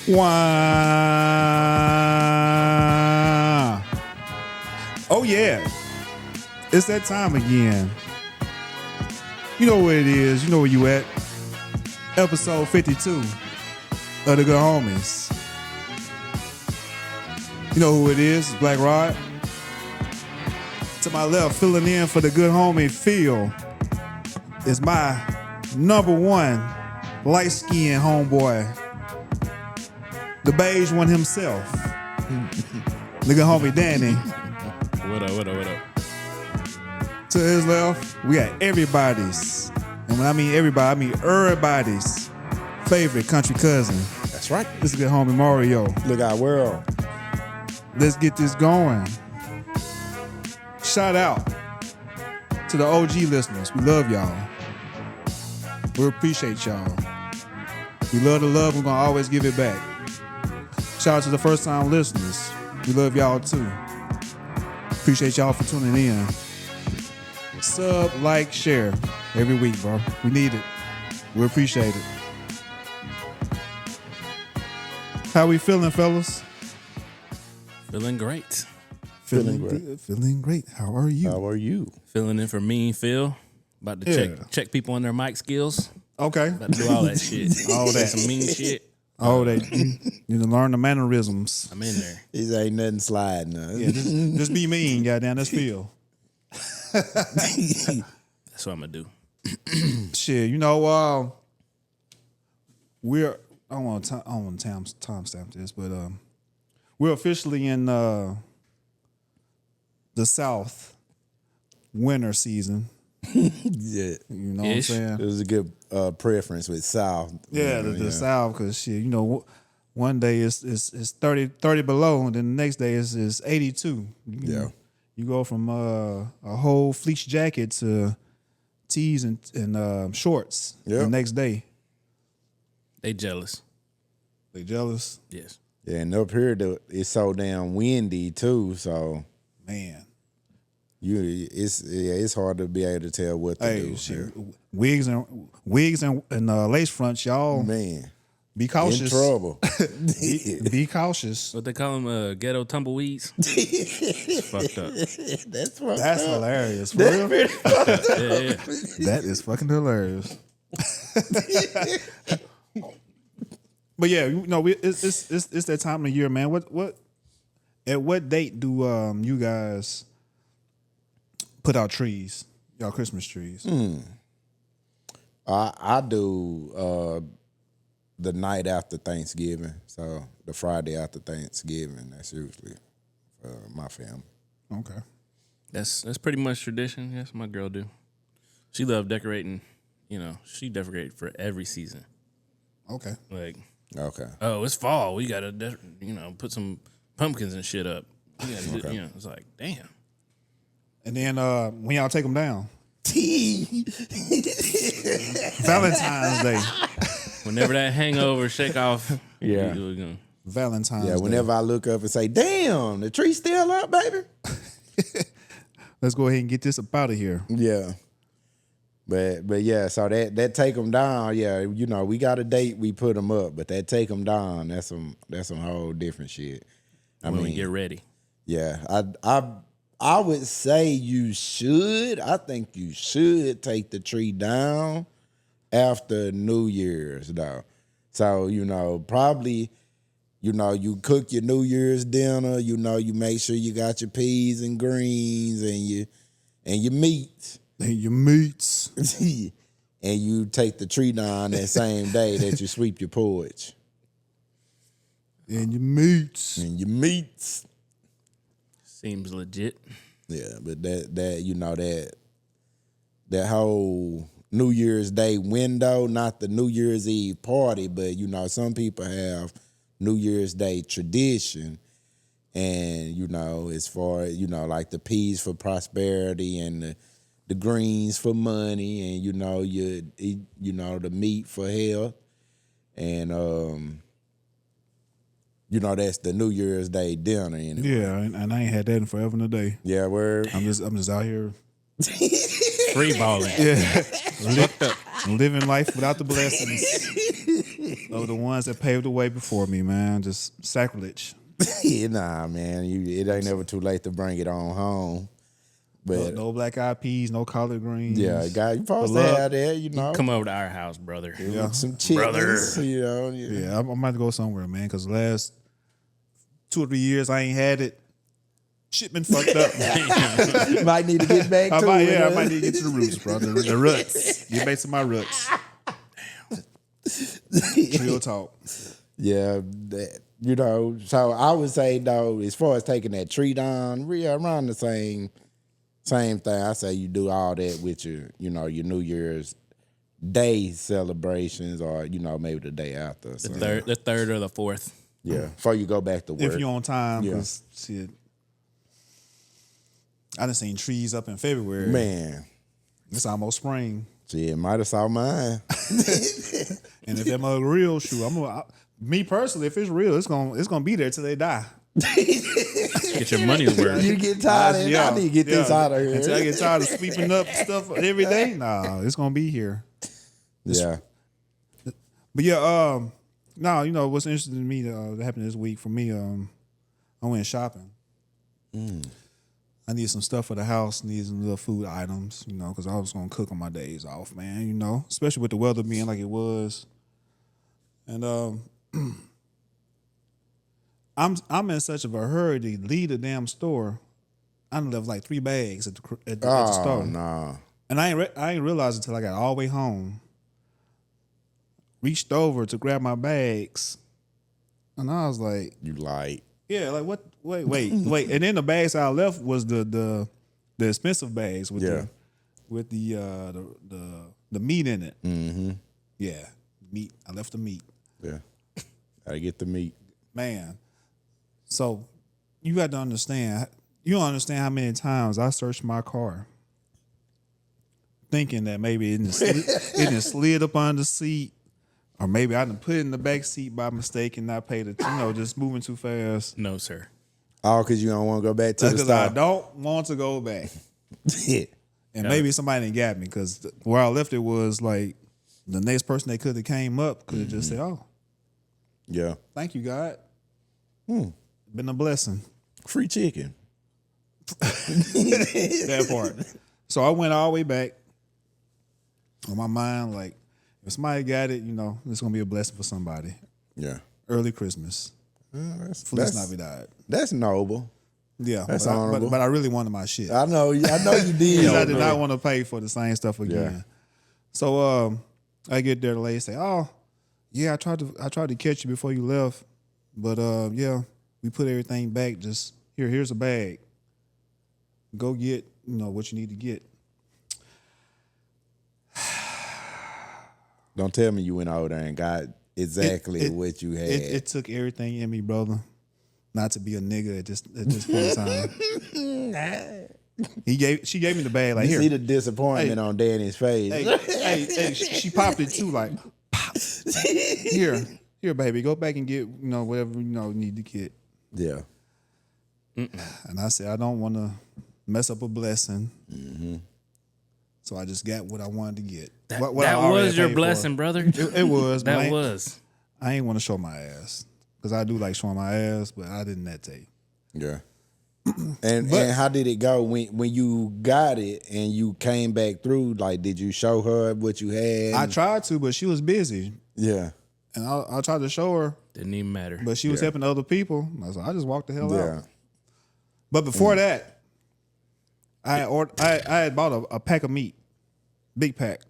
Wow. Oh, yeah. It's that time again. You know where it is. You know where you at. Episode 52 of The Good Homies. You know who it is. It's Black Rod. To my left, filling in for the good homie Phil, is my number one light-skinned homeboy, the beige one himself, the good homie Danny. What up? To his left, we got everybody's, and when I mean everybody, I mean everybody's favorite country cousin. That's right. This is good homie Mario. Look our world. Let's get this going. Shout out to the OG listeners. We love y'all. We appreciate y'all. We love the love. We're going to always give it back. Shout out to the first time listeners. We love y'all too. Appreciate y'all for tuning in. Sub, like, share every week, bro. We need it. We appreciate it. How we feeling, fellas? Feeling great. Feeling great. Feeling great. How are you? How are you? Filling in for Mean Phil. About to check people on their mic skills. Okay. About to do all that shit. All that. Some mean shit. Oh, they need to learn the mannerisms. I'm in there. These ain't nothing sliding. Yeah, just be mean, goddamn. That's Phil. That's what I'm going to do. Shit, you know, we're I don't want to timestamp this, but we're officially in the South winter season. Yeah. You know what I'm saying? It was a good preference with South. Yeah, the South, because shit, you know, one day it's 30 below, and then the next day it's 82. You go from a whole fleece jacket to tees and shorts the next day. They jealous. They jealous? Yes. Yeah, and up here it's so damn windy too, so man. It's hard to be able to tell what to do. Shit. Wigs and lace fronts, y'all. Man, be cautious. In trouble. be cautious. What they call them, ghetto tumbleweeds. It's fucked up. That's fucked That's up. hilarious. For That's real? pretty fucked up. Yeah. That is fucking hilarious. But yeah, you know, it's that time of the year, man. At what date do you guys put out trees, y'all Christmas trees? I do the night after Thanksgiving, so the Friday after Thanksgiving. That's usually my family. Okay, That's pretty much tradition. That's what my girl do. She love decorating. You know, she decorate for every season. Okay. Like, okay. Oh, it's fall. We gotta, put some pumpkins and shit up. We gotta Okay. it's like, damn. And then when y'all take them down, Valentine's Day. Whenever that hangover shake off, Yeah. Valentine's Day. Yeah, whenever I look up and say, damn, the tree's still up, baby. Let's go ahead and get this up out of here. Yeah. But yeah, so that take them down, yeah, you know, we got a date, we put them up, but that take them down, that's some whole different shit. I when mean, we get ready. Yeah, I would say you should. I think you should take the tree down after New Year's, though. So, you know, probably, you know, you cook your New Year's dinner, you know, you make sure you got your peas and greens and your meat. And your meats. And you take the tree down that same day that you sweep your porch. And your meats. And your meats. Seems legit. Yeah, but that you know, that whole New Year's Day window, not the New Year's Eve party, but you know, some people have New Year's Day tradition. And, you know, as far as, you know, like the peas for prosperity and the greens for money, and you know, the meat for health. And you know, that's the New Year's Day dinner anyway. Yeah, and I ain't had that in forever and a day. Yeah, word. I'm just out here Free balling. living life without the blessings. of the ones that paved the way before me, man. Just sacrilege. Yeah, nah, man. It ain't never too late to bring it on home. But No black eyed peas, no collard greens. yeah, guy, you supposed to love- have that, you know. Come over to our house, brother. Yeah. Some chitlins, Brother. you know. Yeah, I'm about to go somewhere, man, because the last 2 or 3 years I ain't had it. Shit been fucked up. Might need to get back to I it. might need to get to the roots, bro. The roots. Get back to my roots. Real talk. Yeah, you know. So I would say though, as far as taking that tree down, around the same thing. I say you do all that with your New Year's Day celebrations, or maybe the day after. So, The third or the fourth. yeah, before you go back to work. If you're on time, Yeah. 'cause shit, I done seen trees up in February. Man, It's almost spring. shit, might have saw mine. And if that mug real, shoot, me personally, if it's real, it's gonna be there till they die. Get your money's worth. You get tired of it. I need to get this out of here. Until I get tired of sweeping up stuff every day. Nah, it's gonna be here. Yeah. But yeah, no, what's interesting to me that happened this week for me, I went shopping. I need some stuff for the house, need some little food items, because I was gonna cook on my days off, man, especially with the weather being like it was. And I'm in such of a hurry to leave the damn store. I done left like 3 bags at the store. No. And I ain't realized until I got all the way home. Reached over to grab my bags, and I was like, You like. "Yeah, like what? Wait!" And then the bags I left was the expensive bags with the meat in it. Mm-hmm. Yeah, meat. I left the meat. Yeah. Gotta get the meat. Man. So you got to understand. You don't understand how many times I searched my car, thinking that maybe it done slid up on the seat. Or maybe I done put it in the back seat by mistake and not paid it, just moving too fast. No, sir. All because you don't want to go back to the Because I store. don't want to go back. Yeah. And maybe somebody didn't got me because where I left it was like the next person that could have came up could have just said, "Oh, Yeah. thank you, God. Been a blessing." Free chicken. That part. So I went all the way back. On my mind, like, if somebody got it, it's going to be a blessing for somebody. Yeah. Early Christmas. Feliz Navidad. That's noble. Yeah. That's but honorable. but I really wanted my shit. I know you did. I did not want to pay for the same stuff again. Yeah. So I get there, the lady say, "Oh, yeah, I tried to catch you before you left. But yeah, we put everything back. Just here's a bag. Go get, what you need to get." Don't tell me you went over there and got exactly what you had. It took everything in me, brother, not to be a nigga at this point in time. She gave me the bag like, you here. see the disappointment on Danny's face. Hey, she popped it too, like, pop. Here, baby, go back and get, whatever you need to get. Yeah. And I said, I don't want to mess up a blessing. Mm-hmm. So I just got what I wanted to get. What That I already was your paid blessing, for. brother. It was. But That was. I ain't want to show my ass because I do like showing my ass, but I didn't that day. Yeah. And how did it go when you got it and you came back through? Like, did you show her what you had? I tried to, but she was busy. Yeah. And I tried to show her, Didn't even matter. but she was helping other people. I just walked the hell Yeah. out. But before that, I had bought a pack of meat, big pack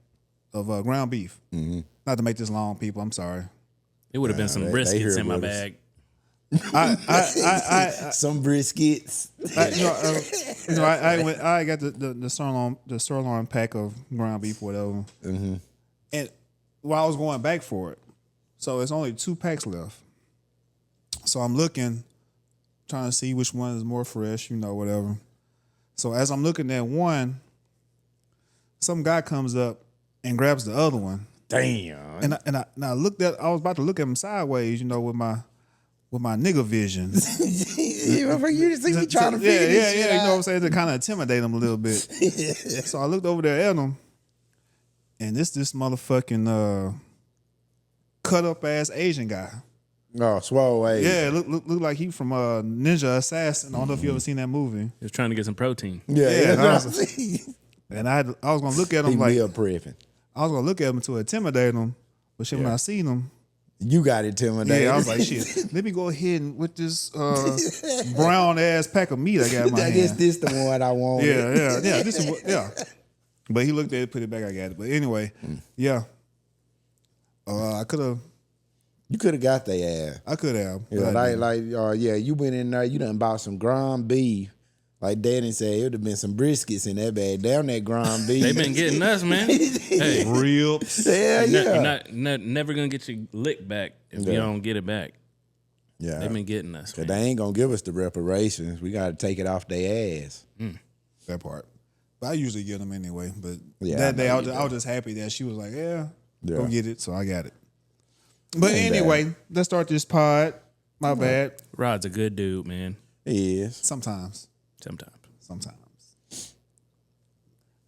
of ground beef. Mm-hmm. Not to make this long, people. I'm sorry. It would have been some they briskets hear in my about us. bag. Some briskets. I got the sirloin pack of ground beef, whatever. Mm-hmm. And while I was going back for it, so it's only 2 packs left. So I'm looking, trying to see which one is more fresh, whatever. So as I'm looking at one, some guy comes up and grabs the other one. Damn. And I looked at, I was about to look at him sideways, with my nigga vision. You see me trying to figure this shit you know out. what I'm saying? To kind of intimidate him a little bit. So I looked over there at him, and this motherfucking cut up ass Asian guy. No, swole age. Yeah, look like he from Ninja Assassin. I don't know if you ever seen that movie. He was trying to get some protein. Yeah, Yeah. And I was gonna look at him He like meal prepping. I was gonna look at him to intimidate him, but shit, when I seen him, You got intimidated. yeah, I was like, shit. Let me go ahead and with this brown ass pack of meat I got in my I hand. guess this the one I want. Yeah. This is what, yeah. But he looked at it, put it back. I got it. But anyway, yeah. I could have. You could have got their ass. I could have. Yeah, you went in there, you done bought some ground beef. Like Danny said, it would have been some briskets in that bag. Down that ground beef. They been getting us, man. Hey, Ribs. Yeah, you're never gonna get your lick back if you don't get it back. Yeah. They've been getting us. Cause Man. they ain't gonna give us the reparations. We gotta take it off their ass. That part. But I usually get them anyway. But Yeah, that I day, know I was just happy that she was like, Yeah. go get it. So I got it. But Ain't anyway, let's start this pod. My bad. Rod's a good dude, man. He is. Sometimes.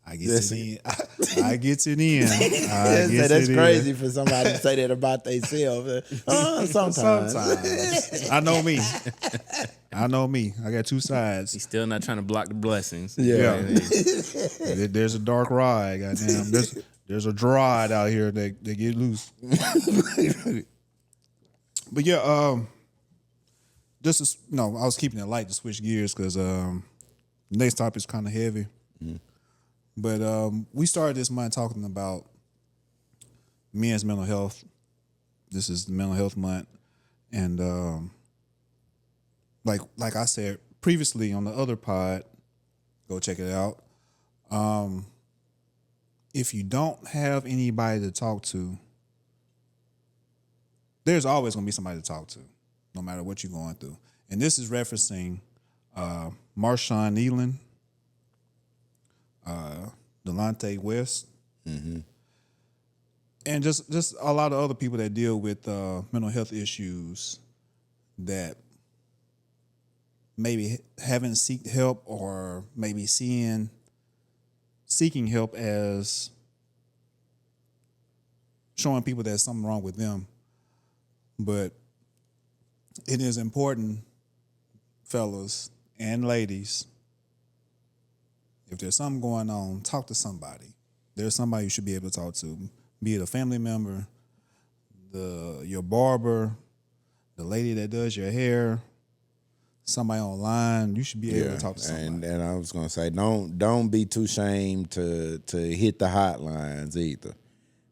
I get it in. I get it in. That's crazy for somebody to say that about themselves. Sometimes. I know me. I got two sides. He's still not trying to block the blessings. Yeah. There's a dark ride, goddamn. There's a dry out here that get loose. But yeah, I was keeping it light to switch gears because next topic is kind of heavy. But we started this month talking about men's mental health. This is the mental health month, and like I said previously on the other pod, go check it out. If you don't have anybody to talk to, there's always going to be somebody to talk to, no matter what you're going through. And this is referencing Marshawn Kneeland, Delonte West, and just a lot of other people that deal with mental health issues that maybe haven't sought help or maybe seeking help as showing people there's something wrong with them. But it is important, fellas and ladies, if there's something going on, talk to somebody. There's somebody you should be able to talk to, be it a family member, your barber, the lady that does your hair, somebody online. You should be able to talk to somebody. And I was gonna say, don't be too ashamed to hit the hotlines either,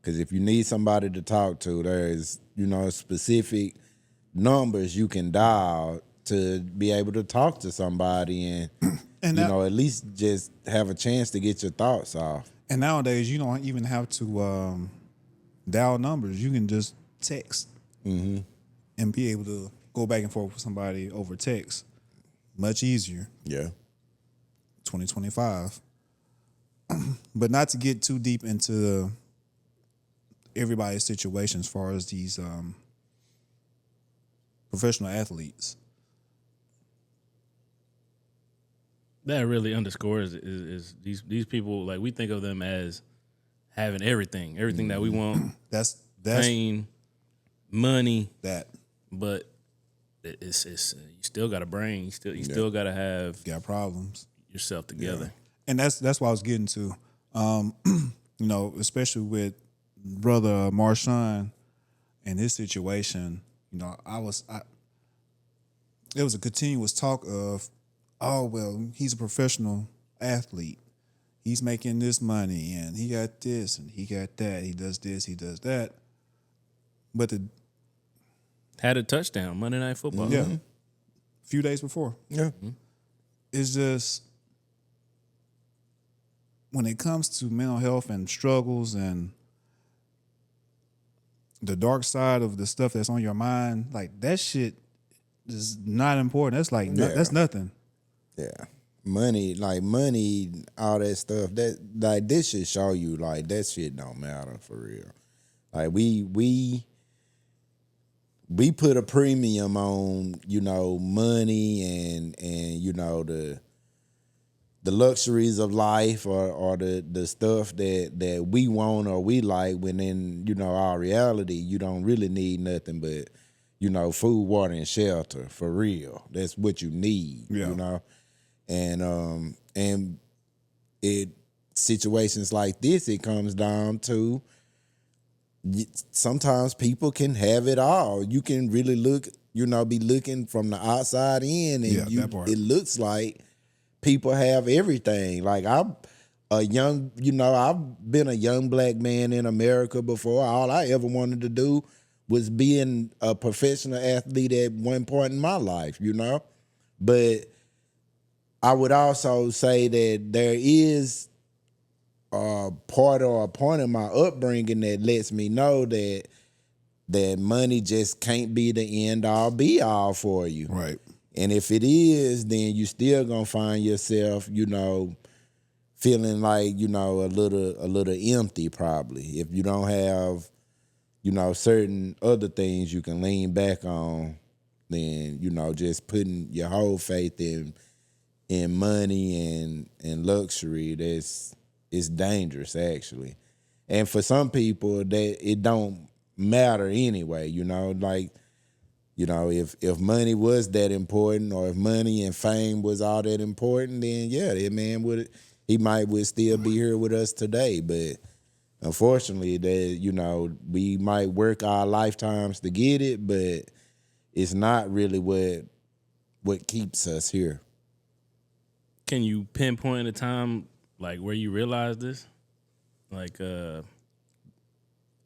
because if you need somebody to talk to, there's specific numbers you can dial to be able to talk to somebody and at least just have a chance to get your thoughts off. And nowadays, you don't even have to dial numbers. You can just text and be able to go back and forth with somebody over text. Much easier. Yeah. 2025. But not to get too deep into everybody's situation as far as these professional athletes. That really underscores is these people, like, we think of them as having everything that we want. That's fame, money, that. But it's you still got a brain. You still got to have problems yourself together. Yeah. And that's what I was getting to. Especially with brother Marshawn and his situation. It was a continuous talk of, oh, well, he's a professional athlete. He's making this money, and he got this, and he got that. He does this, he does that. But had a touchdown Monday Night Football. Yeah, a few days before. Yeah, it's just when it comes to mental health and struggles and the dark side of the stuff that's on your mind, like that shit is not important. That's like that's nothing. Yeah. Money, all that stuff. That like this should show you like that shit don't matter for real. Like we put a premium on, money and luxuries of life or the stuff that we want or we like, when in, you know, our reality, you don't really need nothing but, you know, food, water, and shelter for real. That's what you need, you know? And it situations like this, it comes down to sometimes people can have it all. You can really look, you know, be looking from the outside in, and it looks like people have everything. Like I've been a young black man in America before. All I ever wanted to do was being a professional athlete at one point in my life, you know? But I would also say that there is a part or a point in my upbringing that lets me know that money just can't be the end all be all for you. Right. And if it is, then you still gonna find yourself, you know, feeling like, you know, a little empty probably. If you don't have, you know, certain other things you can lean back on, then, you know, just putting your whole faith in money and luxury, it's dangerous actually. And for some people that it don't matter anyway, you know, like, you know, if money was that important, or if money and fame was all that important, then yeah, that man would still be here with us today. But unfortunately, that, you know, we might work our lifetimes to get it, but it's not really what keeps us here. Can you pinpoint a time like where you realized this, like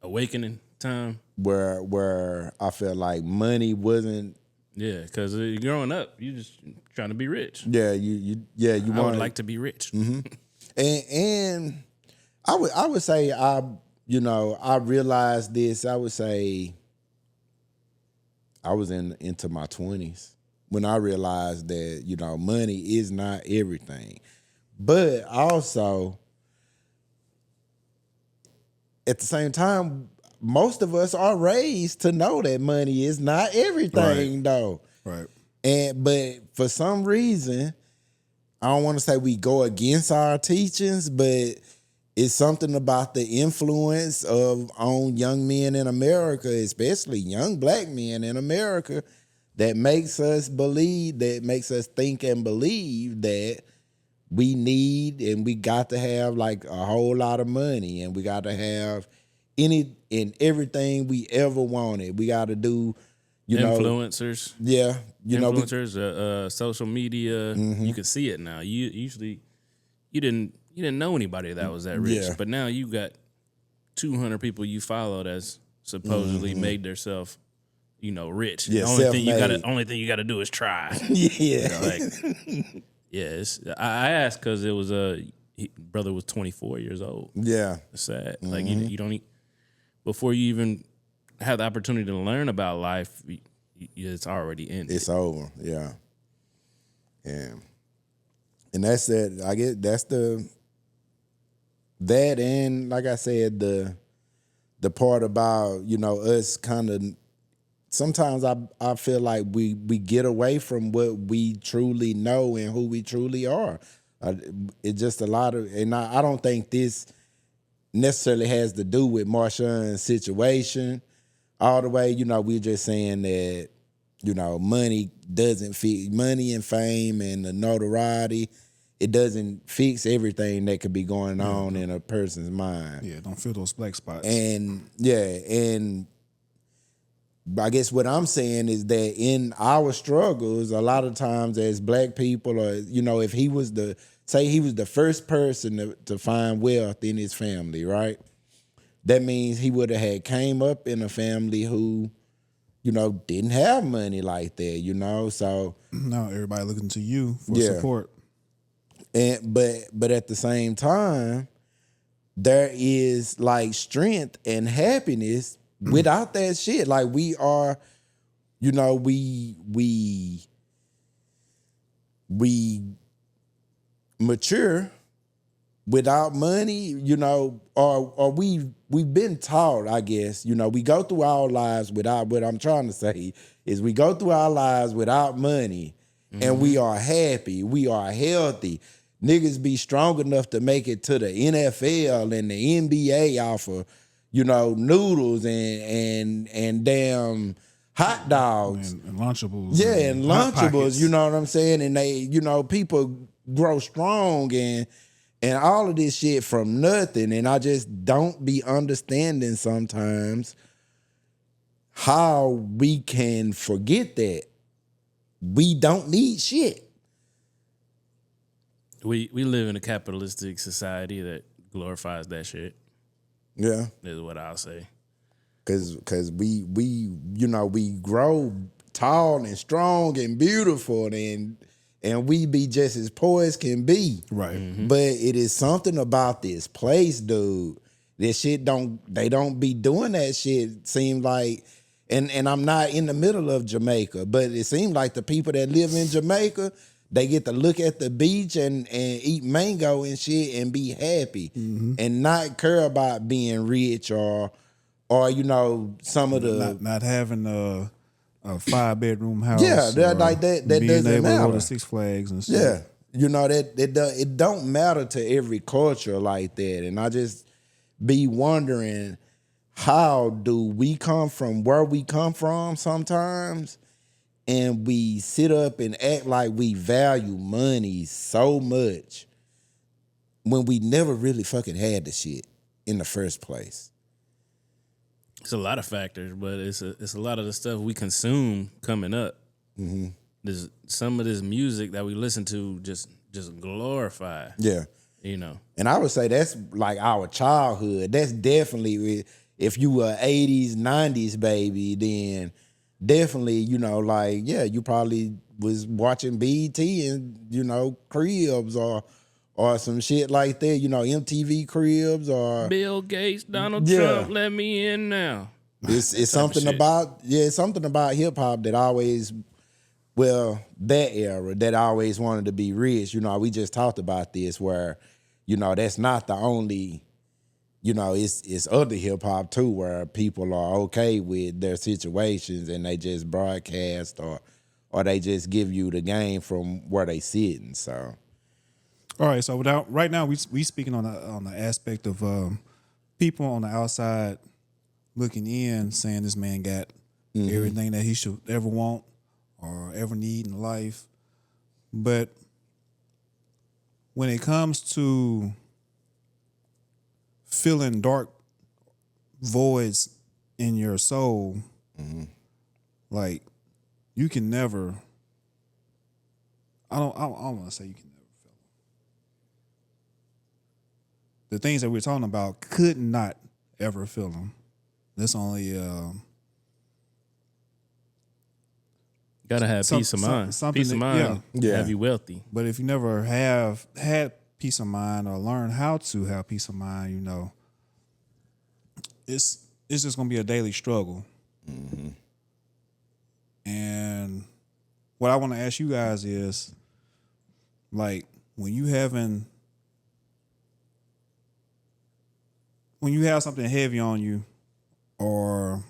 awakening time? Where I felt like money wasn't. Yeah, because growing up, you just trying to be rich. Yeah, you I would like to be rich. Mm-hmm. And I would say I realized this. I would say I was into my 20s when I realized that, you know, money is not everything. But also, at the same time, most of us are raised to know that money is not everything, though. Right. But for some reason, I don't want to say we go against our teachings, but it's something about the influence on young men in America, especially young black men in America, that makes us think and believe that we need and we got to have like a whole lot of money, and we got to have any and everything we ever wanted. We got to do, influencers. Yeah, influencers, social media. Mm-hmm. You can see it now. You didn't know anybody that was that rich, but now you got 200 people you follow that's supposedly made themselves, rich. Yeah, the only thing you got to do is try. Yeah, I asked because it was brother was 24 years old. Yeah, it's sad. Mm-hmm. Like you don't before you even have the opportunity to learn about life, it's already ended. It's over. Yeah, and that's it. I guess that's that, and like I said, the part about us kind of. Sometimes I feel like we get away from what we truly know and who we truly are. It's just a lot of, and I don't think this necessarily has to do with Marshawn's situation all the way. We're just saying that, money doesn't fit, money and fame and the notoriety, it doesn't fix everything that could be going on in a person's mind. Yeah, don't fill those black spots. And I guess what I'm saying is that in our struggles, a lot of times as black people, or, if he was the first person to find wealth in his family, right? That means he would have had came up in a family who, didn't have money like that, so. Now everybody looking to you for support. But at the same time, there is like strength and happiness without that shit. Like we are, we mature without money, or we've been taught, I guess, we go through our lives without, what I'm trying to say is we go through our lives without money, and we are happy, we are healthy. niggas be strong enough to make it to the NFL and the NBA off of, noodles and damn hot dogs. And Lunchables. Yeah, and Hot Lunchables, Pockets. you know what I'm saying? And they, people grow strong and all of this shit from nothing. And I just don't be understanding sometimes how we can forget that we don't need shit. We live in a capitalistic society that glorifies that shit. Yeah. Is what I'll say. Cause we we grow tall and strong and beautiful and we be just as poor as can be. Right. Mm-hmm. But it is something about this place, dude. This shit they don't be doing that shit. Seem like, and I'm not in the middle of Jamaica, but it seems like the people that live in Jamaica, they get to look at the beach and eat mango and shit and be happy and not care about being rich or some of the Not having a 5-bedroom house. Yeah, that like that being doesn't able to go matter. to Six Flags and shit. Yeah, it don't matter to every culture like that, and I just be wondering, how do we come from where we come from sometimes, and we sit up and act like we value money so much when we never really fucking had the shit in the first place. It's a lot of factors, but it's a lot of the stuff we consume coming up. Mm-hmm. There's some of this music that we listen to just glorify. Yeah. And I would say that's like our childhood. That's definitely, if you were 80s, 90s baby, then definitely, you probably was watching BET and, Cribs or some shit like that, MTV Cribs or Bill Gates, Donald Yeah. Trump, let me in now. It's something about hip hop that always, that era that always wanted to be rich. We just talked about this where, that's not the only, it's other hip hop too where people are okay with their situations and they just broadcast or they just give you the game from where they sitting. So. All right, so right now we speaking on the aspect of people on the outside looking in, saying this man got everything that he should ever want or ever need in life. But when it comes to filling dark voids in your soul, like you can never. I don't want to say you can never fill them. The things that we're talking about could not ever fill them. That's only Gotta have peace of mind. Peace of mind have you wealthy. But if you never have had peace of mind or learn how to have peace of mind, it's just gonna be a daily struggle. Mm-hmm. And what I want to ask you guys is, like, when you have something heavy on you, or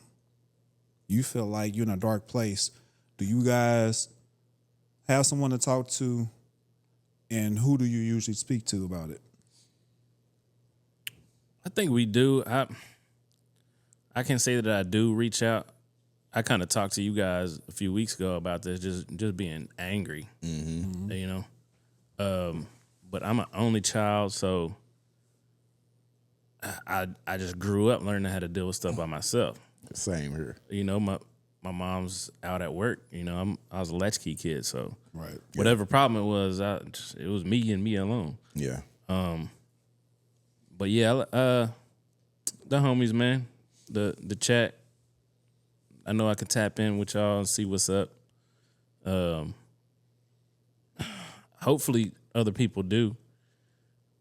you feel like you're in a dark place, do you guys have someone to talk to, and who do you usually speak to about it? I think we do. I can say that I do reach out. I kind of talked to you guys a few weeks ago about this, just being angry, but I'm an only child, so I just grew up learning how to deal with stuff by myself. Same here. My mom's out at work. I was a latchkey kid, so Right. whatever problem it was, it was me and me alone. Yeah. But yeah, the homies, man, the chat. I know I can tap in with y'all and see what's up. Hopefully other people do,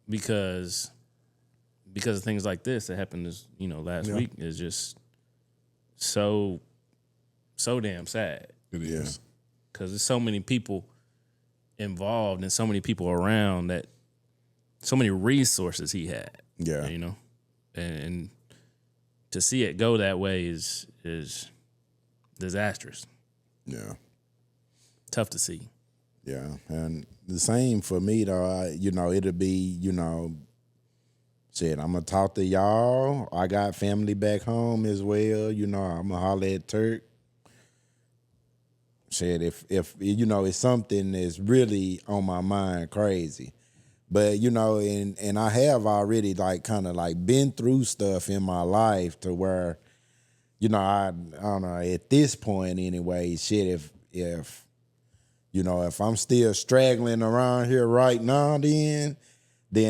because of things like this that happened last week is just so damn sad. It is. Because there's so many people involved and so many people around, that so many resources he had. Yeah. And to see it go that way is disastrous. Yeah. Tough to see. Yeah, and the same for me though. It'll be, shit, I'm gonna talk to y'all. I got family back home as well. I'm gonna holler at Turk. Shit, if it's something that's really on my mind, crazy. But and I have already like kind of like been through stuff in my life to where, I don't know, at this point anyway, shit, if I'm still straggling around here right now, then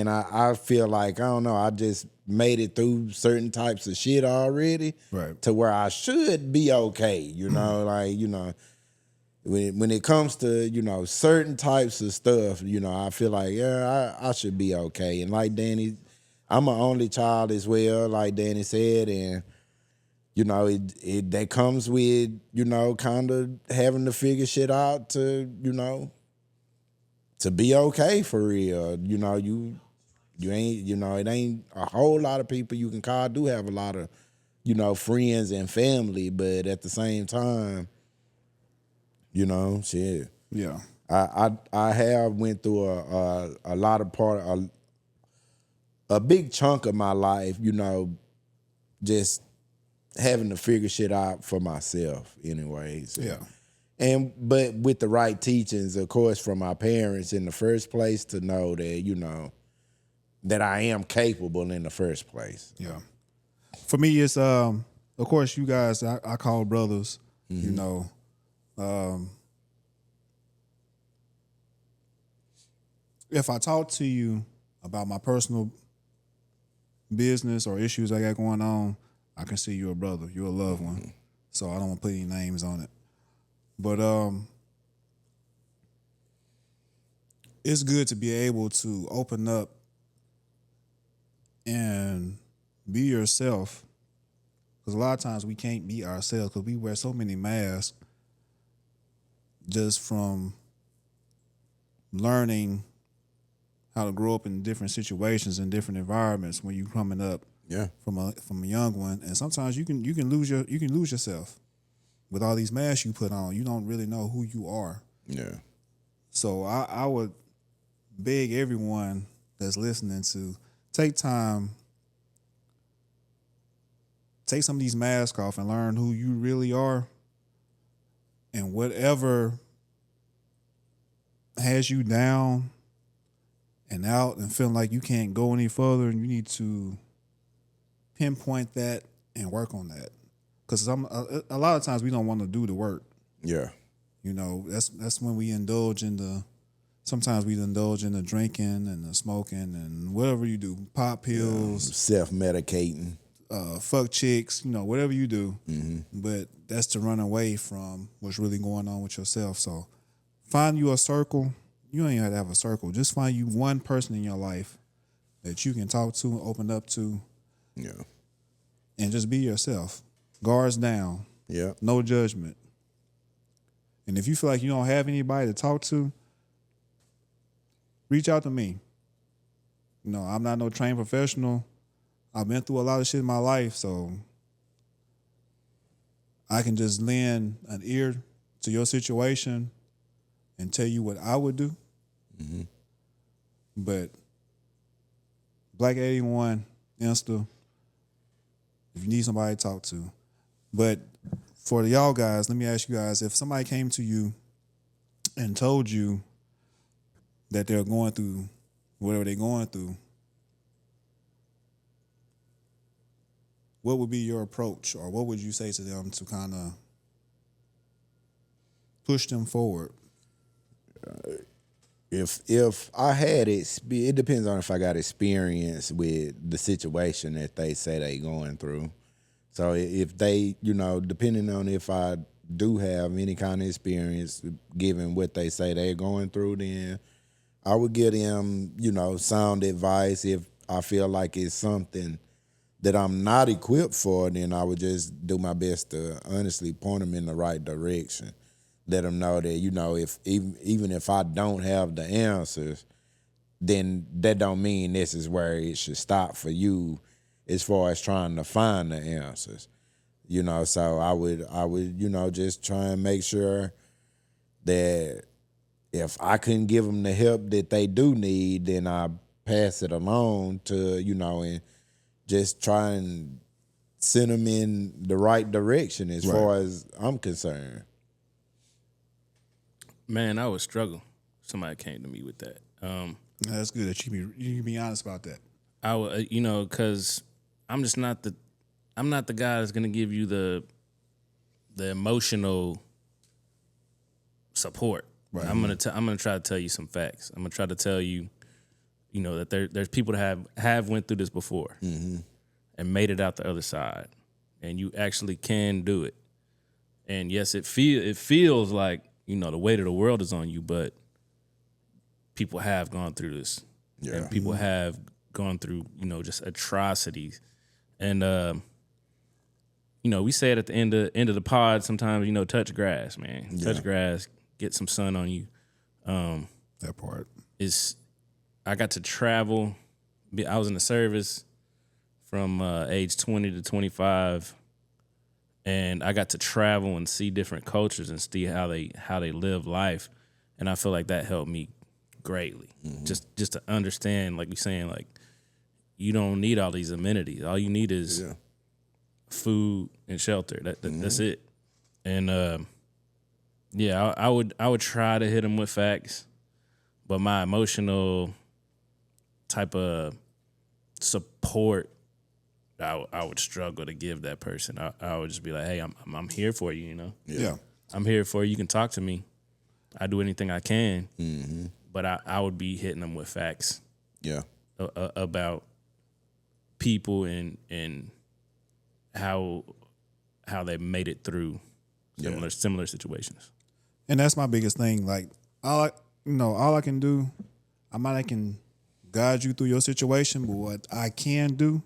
I feel like, I don't know, I just made it through certain types of shit already, Right. to where I should be okay, when it comes to, certain types of stuff, I feel like, yeah, I should be okay. And like Danny, I'm an only child as well, like Danny said, and it that comes with, kind of having to figure shit out to be okay for real. You ain't, it ain't a whole lot of people you can call. I do have a lot of, friends and family, but at the same time, shit. Yeah. I have went through a lot of a big chunk of my life, just having to figure shit out for myself anyways. Yeah. But with the right teachings, of course, from my parents in the first place, to know that, that I am capable in the first place. Yeah. For me, it's of course you guys I call brothers. If I talk to you about my personal business or issues I got going on, I can see you're a brother, you're a loved one. So I don't want to put any names on it. But it's good to be able to open up and be yourself. Because a lot of times we can't be ourselves because we wear so many masks just from learning how to grow up in different situations and different environments when you're coming up. Yeah. From a young one, and sometimes you can lose yourself with all these masks you put on. You don't really know who you are. Yeah. So I would beg everyone that's listening to take time, take some of these masks off and learn who you really are, and whatever has you down and out and feeling like you can't go any further, and you need to pinpoint that and work on that, because a lot of times we don't want to do the work. Yeah. That's when we indulge in sometimes we indulge in the drinking and the smoking and whatever you do, pop pills, self-medicating, fuck chicks, whatever you do. But that's to run away from what's really going on with yourself. So find you a circle. You don't even have to have a circle. Just find you one person in your life that you can talk to and open up to. Yeah. And just be yourself. Guards down. Yeah. No judgment. And if you feel like you don't have anybody to talk to, reach out to me. I'm not no trained professional. I've been through a lot of shit in my life, so I can just lend an ear to your situation and tell you what I would do. But Black 81, Insta, if you need somebody to talk to. But for y'all guys, let me ask you guys, if somebody came to you and told you that they're going through whatever they're going through, what would be your approach, or what would you say to them to kind of push them forward? If I had it depends on if I got experience with the situation that they say they going through. So if they, depending on if I do have any kind of experience given what they say they're going through, then I would give them, sound advice. If I feel like it's something that I'm not equipped for, then I would just do my best to honestly point them in the right direction. Let them know that, if even if I don't have the answers, then that don't mean this is where it should stop for you as far as trying to find the answers. So I would, just try and make sure that if I couldn't give them the help that they do need, then I pass it along to, and just try and send them in the right direction as far as I'm concerned. Man, I would struggle. Somebody came to me with that. That's good that you be honest about that. I would, because I'm just not the guy that's gonna give you the emotional support. Right. I'm gonna try to tell you some facts. I'm gonna try to tell you, that there's people that have went through this before and made it out the other side, and you actually can do it. And yes, it feels like the weight of the world is on you, but people have gone through this, and people have gone through just atrocities, and we say it at the end of the pod sometimes. Touch grass, man. Touch grass, get some sun on you. That part is. I got to travel. I was in the service from age 20 to 25, and I got to travel and see different cultures and see how they live life, and I feel like that helped me greatly. Just to understand, like you're saying, like you don't need all these amenities. All you need is food and shelter. That's it. And I would try to hit them with facts, but my emotional type of support, I would struggle to give that person. I would just be like, hey, I'm here for you, Yeah. I'm here for you. You can talk to me. I do anything I can. But I would be hitting them with facts. Yeah. About people and how they made it through similar situations. And that's my biggest thing. Like all I can do, I can guide you through your situation, but what I can do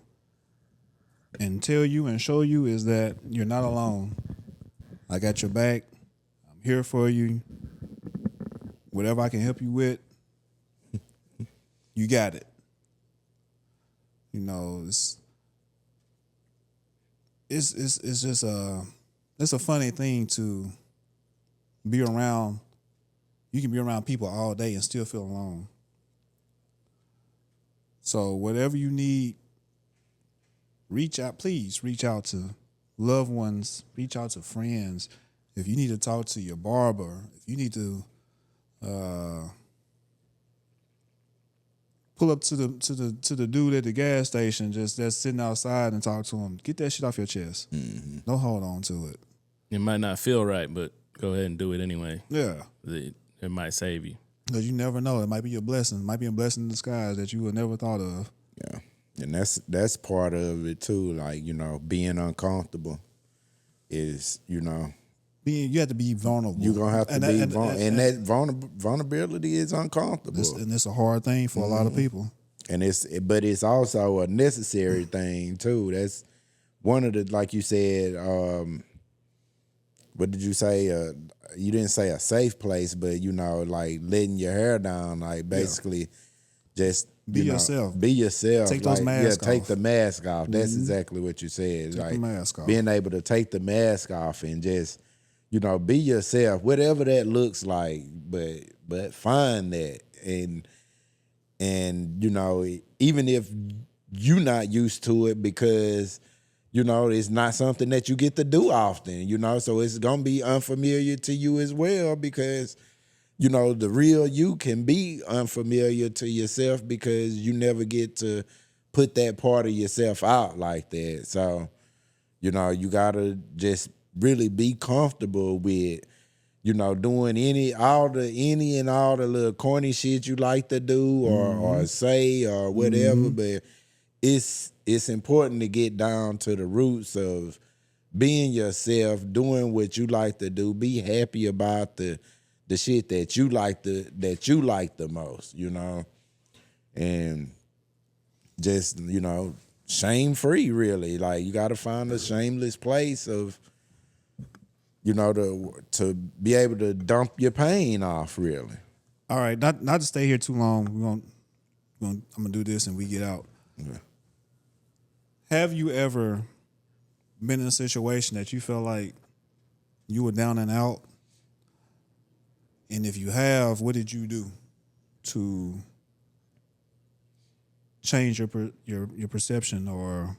and tell you and show you is that you're not alone. I got your back. I'm here for you. Whatever I can help you with, you got it. It's just it's a funny thing to be around. You can be around people all day and still feel alone. So whatever you need, please reach out to loved ones, reach out to friends. If you need to talk to your barber, if you need to pull up to the dude at the gas station that's sitting outside and talk to him, get that shit off your chest. Don't hold on to it. It might not feel right, but go ahead and do it anyway. Yeah. It might save you. Because you never know. It might be a blessing. It might be a blessing in disguise that you would never thought of. Yeah. And that's part of it too. Like, being uncomfortable is, you have to be vulnerable. You're going to have to be vulnerable. And that vulnerability is uncomfortable. And it's a hard thing for a lot of people. And but it's also a necessary thing too. That's one of the, like you said, what did you say? You didn't say a safe place, but like letting your hair down, like basically just be yourself. Be yourself. Take those masks off. Take the mask off. That's exactly what you said. Take the mask off. Being able to take the mask off and just, be yourself, whatever that looks like. But find that and even if you're not used to it because it's not something that you get to do often, so it's going to be unfamiliar to you as well because, the real you can be unfamiliar to yourself because you never get to put that part of yourself out like that. So, you got to just really be comfortable with, doing any and all the little corny shit you like to do or say or whatever, but it's important to get down to the roots of being yourself, doing what you like to do, be happy about the shit that you like the most, and just, shame free really. Like you gotta find a shameless place of, to be able to dump your pain off really. All right, not to stay here too long. I'm gonna do this and we get out. Okay. Have you ever been in a situation that you felt like you were down and out And if you have, what did you do to change your perception, or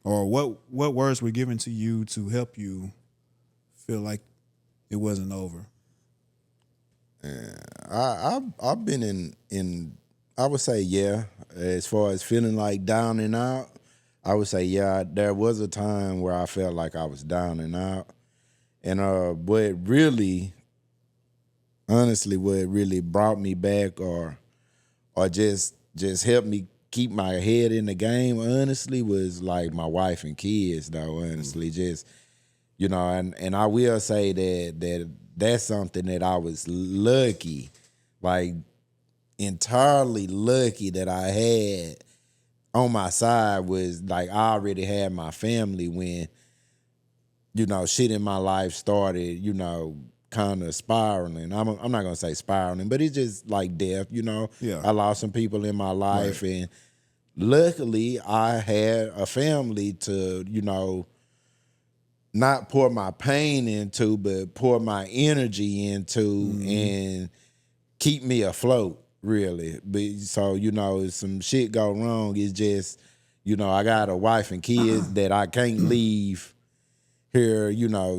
what words were given to you to help you feel like it wasn't over? I've been in I would say as far as feeling like down and out, I would say there was a time where I felt like I was down and out. And what really brought me back or just helped me keep my head in the game, honestly, was like my wife and kids, though, honestly. Just, and I will say that's something that I was lucky, like entirely lucky that I had on my side, was like I already had my family when, shit in my life started, kind of spiraling. I'm not gonna say spiraling, but it's just like death, Yeah. I lost some people in my life, right. And luckily I had a family to, not pour my pain into, but pour my energy into, and keep me afloat, really. But so, if some shit go wrong, it's just, I got a wife and kids that I can't leave here,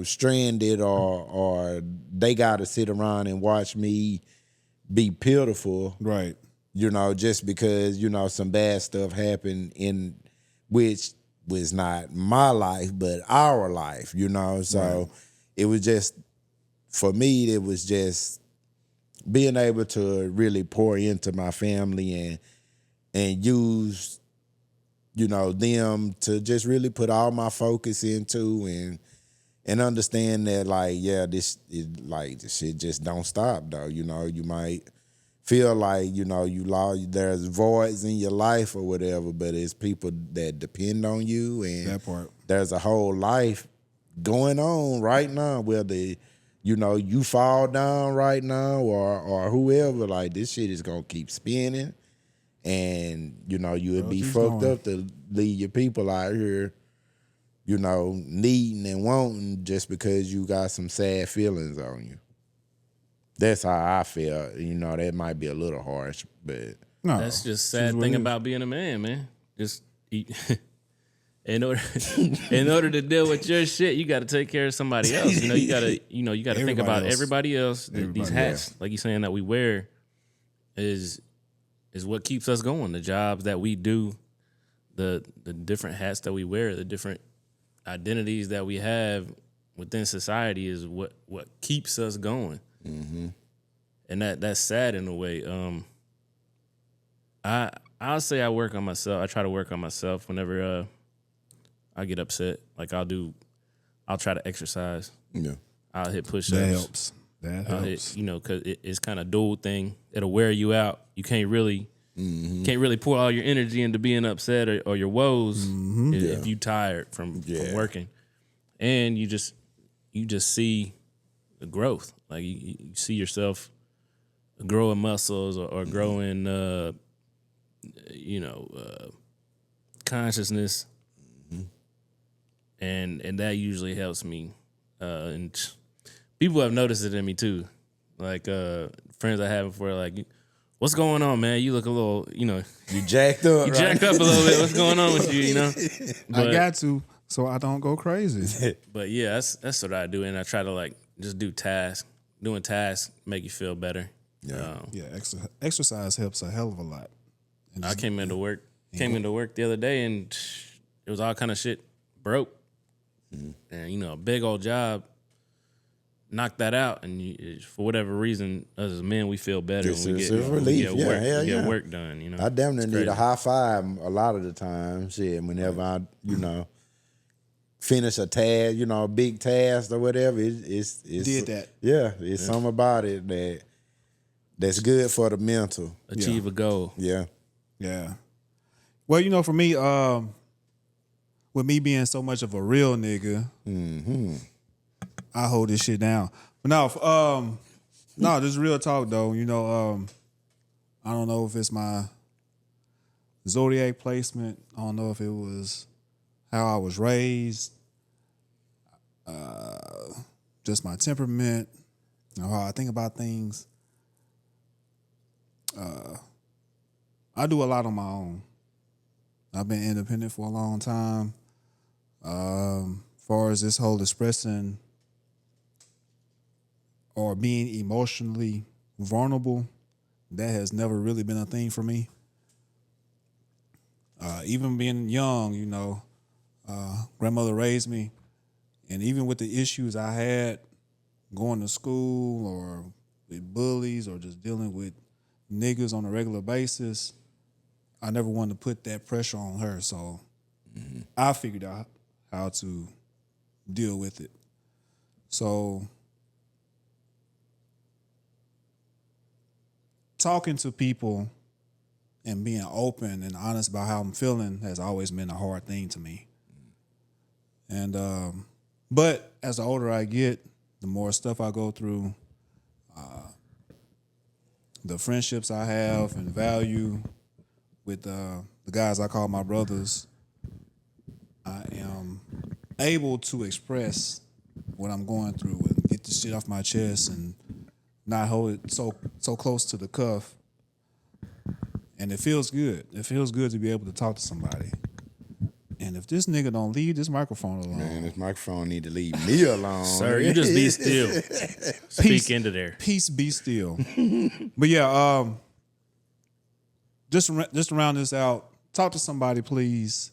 stranded, or they got to sit around and watch me be pitiful. Right. Just because, some bad stuff happened which was not my life, but our life, So right. It was just, for me, it was just being able to really pour into my family and use, them to just really put all my focus into and understand that, like, this shit just don't stop, though. You might feel like, you lost, there's voids in your life or whatever, but it's people that depend on you, and that part. There's a whole life going on right now, whether you fall down right now or whoever, like, this shit is gonna keep spinning, and you would be fucked up to leave your people out here, needing and wanting just because you got some sad feelings on you. That's how I feel. That might be a little harsh, but no, that's just sad thing about being a man. Just in order to deal with your shit, you got to take care of somebody else. You got to think about everybody else. These hats, like you're saying, that we wear, is what keeps us going. The jobs that we do, the different hats that we wear, the different identities that we have within society is what keeps us going. Mm-hmm. And that's sad in a way. I'll say I work on myself. I try to work on myself whenever I get upset. Like I'll try to exercise. Yeah, I'll hit push-ups. That helps. Because it's kind of dual thing. It'll wear you out. You can't really pour all your energy into being upset or your woes if you tired from working. And you just see the growth. Like you see yourself growing muscles or growing, consciousness, and that usually helps me. And people have noticed it in me too. Like friends I have before, like, what's going on, man? You look a little, you jacked up. You jacked up a little bit. What's going on with you? But, I got to, so I don't go crazy. But yeah, that's what I do, and I try to like just do tasks. Doing tasks make you feel better. Yeah, exercise helps a hell of a lot. I came into work the other day, and it was all kind of shit broke, and a big old job knocked that out, and for whatever reason, as men, we feel better when we get work done. I damn near need a high five a lot of the time. Shit, whenever I finish a task, a big task or whatever, it's did that. Yeah, it's something about it that's good for the mental. Achieve a goal. Yeah. Yeah. Well, for me, with me being so much of a real nigga, I hold this shit down. But no, this is real talk though. I don't know if it's my zodiac placement. I don't know if it was how I was raised. just my temperament, how I think about things. I do a lot on my own. I've been independent for a long time. Far as this whole expressing or being emotionally vulnerable, that has never really been a thing for me. Even being young, grandmother raised me, and even with the issues I had going to school or with bullies or just dealing with niggas on a regular basis, I never wanted to put that pressure on her. So I figured out how to deal with it. So talking to people and being open and honest about how I'm feeling has always been a hard thing to me. And but as the older I get, the more stuff I go through, the friendships I have and value with the guys I call my brothers, I am able to express what I'm going through and get the shit off my chest and not hold it so close to the cuff. And it feels good. It feels good to be able to talk to somebody. And if this nigga don't leave this microphone alone. Man, this microphone need to leave me alone. Sir, you just be still. Speak into there. Peace be still. But yeah, just to round this out, talk to somebody, please.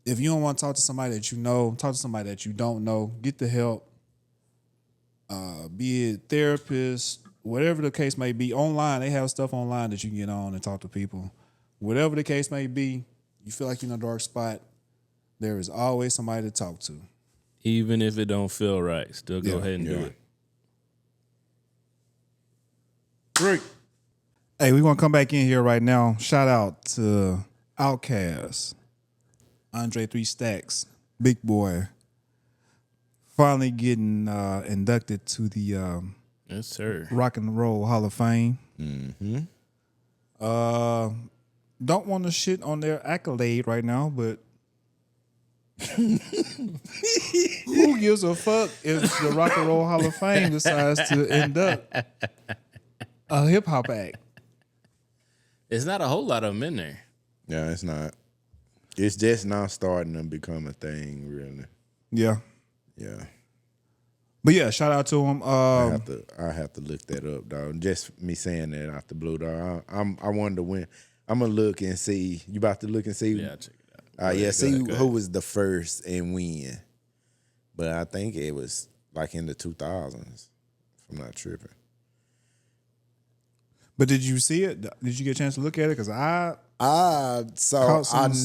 If you don't want to talk to somebody that you know, talk to somebody that you don't know. Get the help. Be it therapist, whatever the case may be. Online, they have stuff online that you can get on and talk to people. Whatever the case may be, you feel like you're in a dark spot, there is always somebody to talk to. Even if it don't feel right, still go ahead and do it. Great. Hey, we're going to come back in here right now. Shout out to Outkast, Andre 3 Stacks, Big Boy, finally getting inducted to the Yes, sir. Rock and Roll Hall of Fame. Mm-hmm. Don't want to shit on their accolade right now, but who gives a fuck if the Rock and Roll Hall of Fame decides to induct a hip hop act? It's not a whole lot of them in there. Yeah, it's not. It's just now starting to become a thing, really. Yeah. Yeah. But yeah, shout out to him. I have to look that up, dog. Just me saying that out the blue, dog. I wonder when. I'm gonna look and see. You about to look and see? Yeah, I'll check it out. Yeah, see go ahead. who was the first and when. But I think it was like in the 2000s, if I'm not tripping. But did you see it? Did you get a chance to look at it? Because I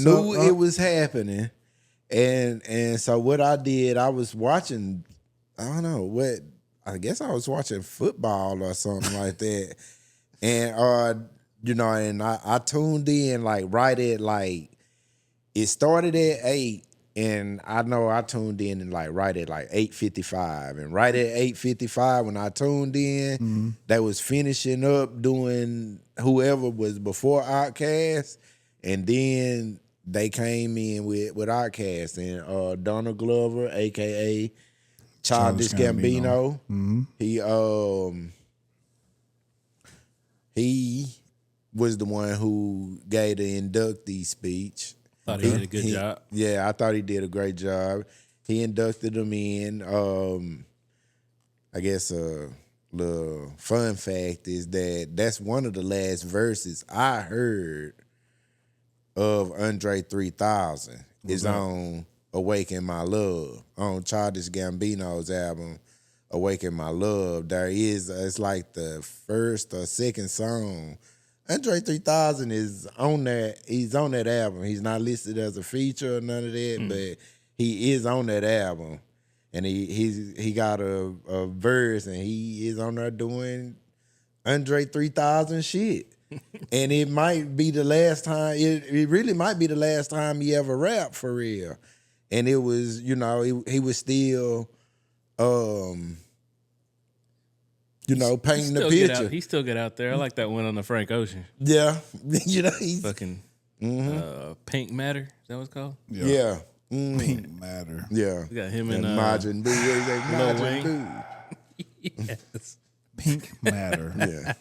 knew it was happening, and so what I did, I was watching. I don't know what. I guess I was watching football or something like that, and and I tuned in like right at like it started at 8. And I know I tuned in and like right at like 8:55. And right at 8:55 when I tuned in, they was finishing up doing whoever was before Outkast. And then they came in with Outkast and Donald Glover, aka Childish Gambino. He was the one who gave the inductee speech. Thought he did a good job. Yeah, I thought he did a great job. He inducted them in. I guess a little fun fact is that's one of the last verses I heard of Andre 3000 is on Awaken My Love, on Childish Gambino's album, Awaken My Love. It's like the first or second song. Andre 3000 is on that. He's on that album. He's not listed as a feature or none of that, but he is on that album, and he got a verse, and he is on there doing Andre 3000 shit. And it might be the last time. It really might be the last time he ever rapped for real. And it was, he was still, painting the picture. He still get out there. I like that one on the Frank Ocean. Yeah. He's Fucking Pink Matter. Is that what it's called? Yeah. Pink Matter. Yeah. We got him and and Majin Buu. Lil Majin Wayne. Buu. Yes. Pink Matter. Yeah.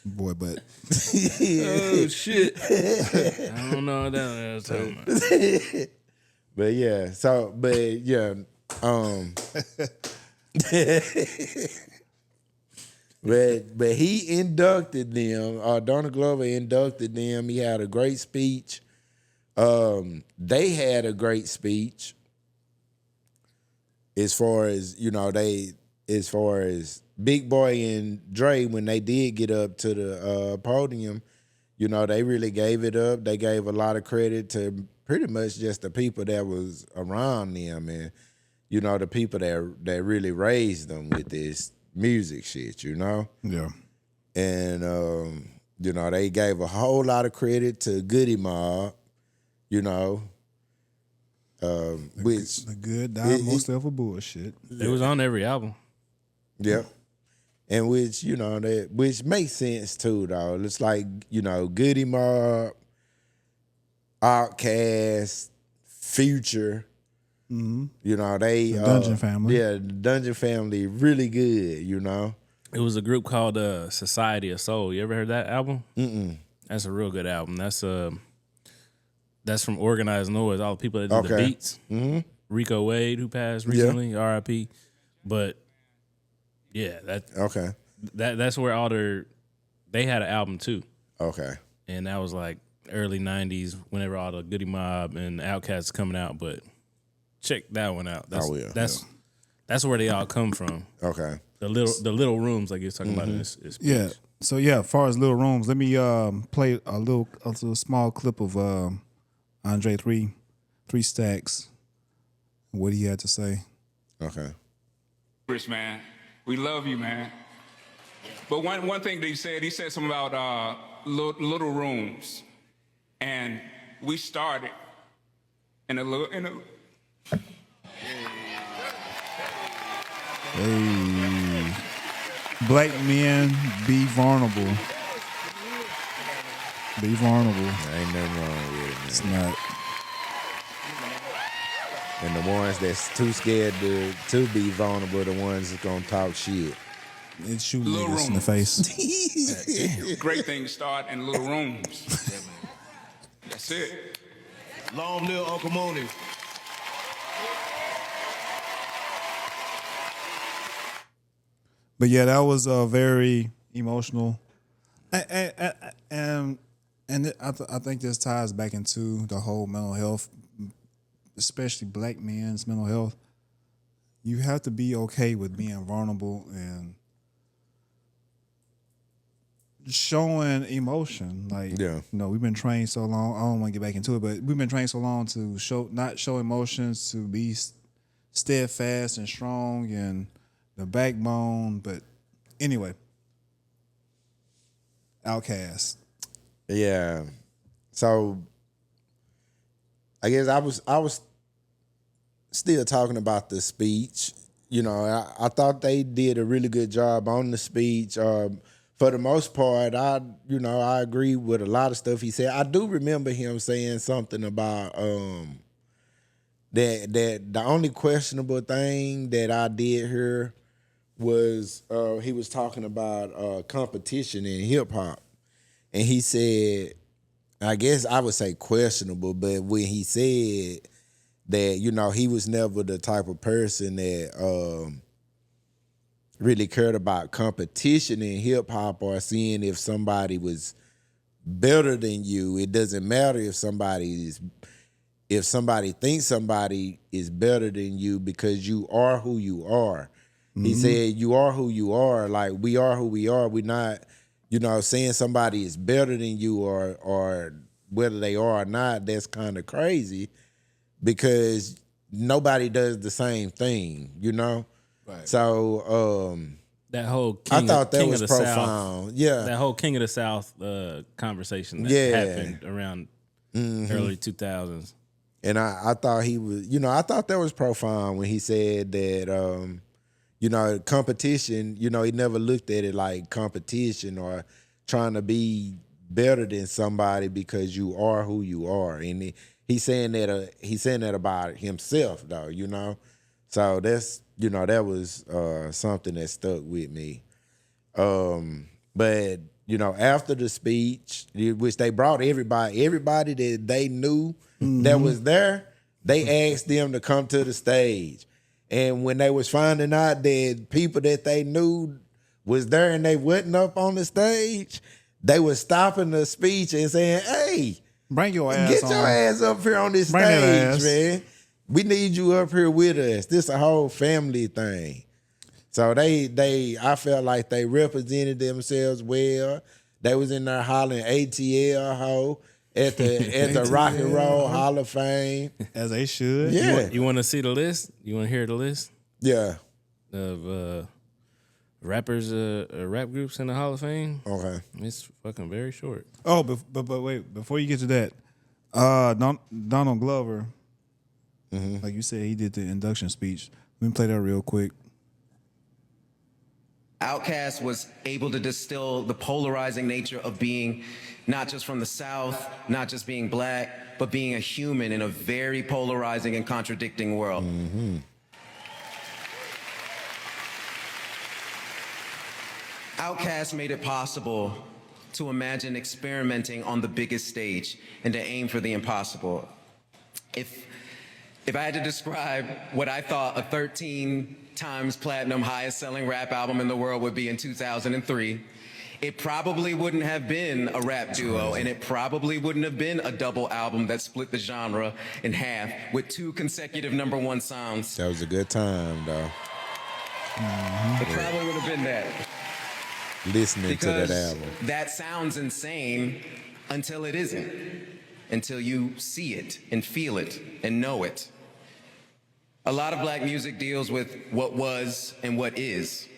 Boy, but Oh shit! I don't know what that was talking about. But yeah, so but yeah, but he inducted them. Donald Glover inducted them. He had a great speech. They had a great speech. As far as Big Boy and Dre, when they did get up to the podium, they really gave it up. They gave a lot of credit to pretty much just the people that was around them and, the people that really raised them with this music shit, Yeah. And, they gave a whole lot of credit to Goody Mob, which The good die most of a bullshit. It was on every album. Yep. And which makes sense too, though. It's like, Goody Mob, Outkast, Future. Mm-hmm. They The Dungeon Family. Yeah, the Dungeon Family really good, It was a group called Society of Soul. You ever heard that album? That's a real good album. That's from Organized Noise. All the people that did the beats. Mm-hmm. Rico Wade, who passed recently, R.I.P. But yeah, that's where they had an album too. Okay. And that was like early 90s, whenever all the Goody Mob and Outkast coming out. But check that one out. That's where they all come from. Okay. The little rooms, like you was talking about in this speech. Yeah. So yeah, as far as little rooms, let me play a little small clip of Andre three Stacks. What he had to say. Okay. Rich man, we love you, man. But one thing that he said something about little rooms, and we started in a little. Hey, black men, be vulnerable. Be vulnerable. There ain't nothing wrong with it, man. It's not. And the ones that's too scared to be vulnerable, the ones that's gonna talk shit. It shoot Little niggas in the rooms. face. Great things start in little rooms. That's it. Long live Uncle Mooney. But yeah, that was very emotional, and I think this ties back into the whole mental health, especially black men's mental health. You have to be okay with being vulnerable and showing emotion. Like, we've been trained so long. I don't want to get back into it, but we've been trained so long to not show emotions, to be steadfast and strong and the backbone. But anyway, Outkast. Yeah. So I guess I was still talking about the speech. I thought they did a really good job on the speech. For the most part, I agree with a lot of stuff he said. I do remember him saying something about that the only questionable thing that I did hear was he was talking about competition in hip hop, and he said, I guess I would say questionable, but when he said that, he was never the type of person that really cared about competition in hip hop or seeing if somebody was better than you. It doesn't matter if somebody thinks somebody is better than you, because you are who you are. Mm-hmm. He said, you are who you are. Like, we are who we are. We're not, saying somebody is better than you or whether they are or not. That's kind of crazy, because nobody does the same thing, Right. So that whole I thought that was profound. South, yeah. That whole King of the South conversation that happened around early 2000s. And I thought he was, I thought that was profound when he said that, competition, he never looked at it like competition or trying to be better than somebody, because you are who you are. And he he's saying that about himself though, you know. So that's, you know, that was something that stuck with me. But you know, after the speech, which they brought everybody that they knew that was there, they asked them to come to the stage. And when they was finding out that people that they knew was there and they wasn't up on the stage, they was stopping the speech and saying, "Hey, bring your ass get on. your ass up here on this Bring that stage, ass. man. We need you up here with us. This a whole family thing." So I felt like they represented themselves well. They was in there hollering ATL ho at the Rock and Roll Hall of Fame. As they should. Yeah. You want to see the list? You want to hear the list Yeah. of rappers, rap groups in the Hall of Fame? Okay. It's fucking very short. Oh, but wait, before you get to that, Donald Glover, like you said, he did the induction speech. Let me play that real quick. Outkast was able to distill the polarizing nature of being not just from the South, not just being black, but being a human in a very polarizing and contradicting world. Outkast made it possible to imagine experimenting on the biggest stage and to aim for the impossible. If I had to describe what I thought a 13 times platinum highest selling rap album in the world would be in 2003, it probably wouldn't have been a rap duo, and it probably wouldn't have been a double album that split the genre in half with 2 consecutive #1 songs. That was a good time though. It probably would have been that. Listening to that Because album. that sounds insane until it isn't. Until you see it and feel it and know it. A lot of black music deals with what was and what is,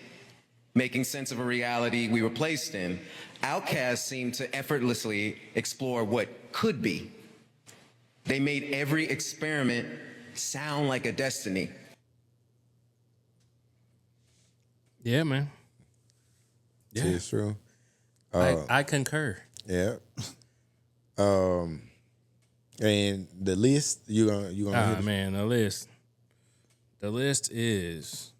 making sense of a reality we were placed in. Outkast seemed to effortlessly explore what could be. They made every experiment sound like a destiny. Yeah, man. Yeah, It's true. I concur. Yeah. And the list you gonna Ah, hit man, the list. The list is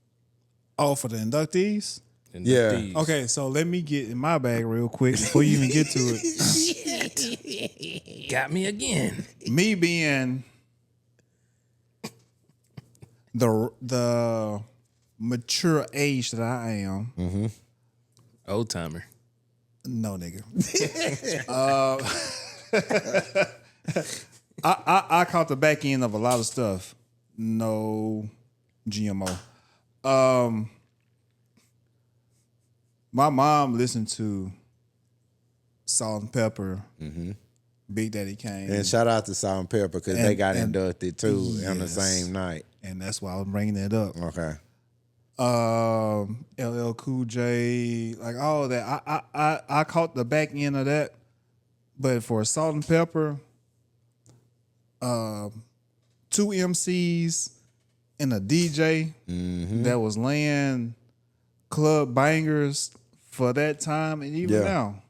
Oh, for the inductees? Yeah. inductees. Okay, so let me get in my bag real quick before you even get to it. Got me again. Me being the mature age that I am. Old timer. No, nigga. I caught the back end of a lot of stuff. No GMO. My mom listened to Salt-N-Peppa, Big Daddy Kane, And shout out to Salt-N-Peppa because they got and- inducted too on the Yes. same night. and that's why I was bringing that up. Okay. LL Cool J, like all that. I caught the back end of that, but for Salt-N-Peppa, 2 MCs and a DJ that was laying club bangers for that time and even Yeah. now,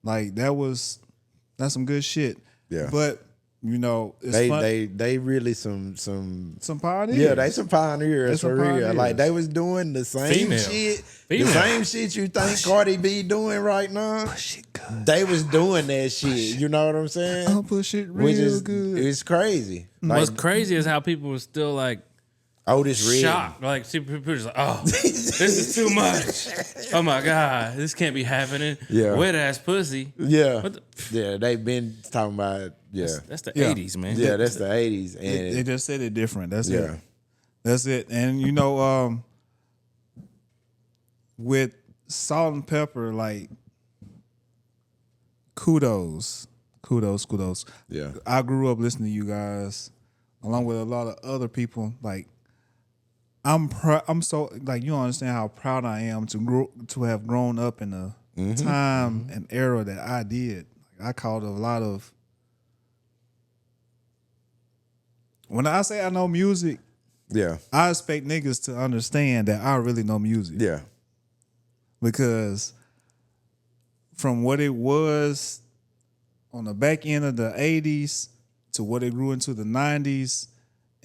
like that's some good shit. Yeah. But you know, it's They fun. they really some Some pioneers. yeah, they some pioneers They some for real. pioneers. Like they was doing the same Female. shit. Female. The same shit you think Cardi B doing right now. They was doing that shit. You know what I'm saying? I'll push it real Which is good. it's crazy. Like What's crazy is how people were still like Otis Redding. shocked. Like people were just like, oh, this is too much. Oh my God, this can't be happening. Yeah. Wet ass pussy. Yeah. What the- Yeah, they've been talking about That's the Yeah. 80s, man. yeah, that's the 80s. And They just said it different. That's yeah. it. That's it. And you know, with Salt-N-Peppa, like kudos. Yeah. I grew up listening to you guys, along with a lot of other people. Like I'm so like you don't understand how proud I am to have grown up in the time and era that I did. Like, I caught a lot of. When I say I know music, Yeah. I expect niggas to understand that I really know music. Yeah. Because from what it was on the back end of the 80s to what it grew into the 90s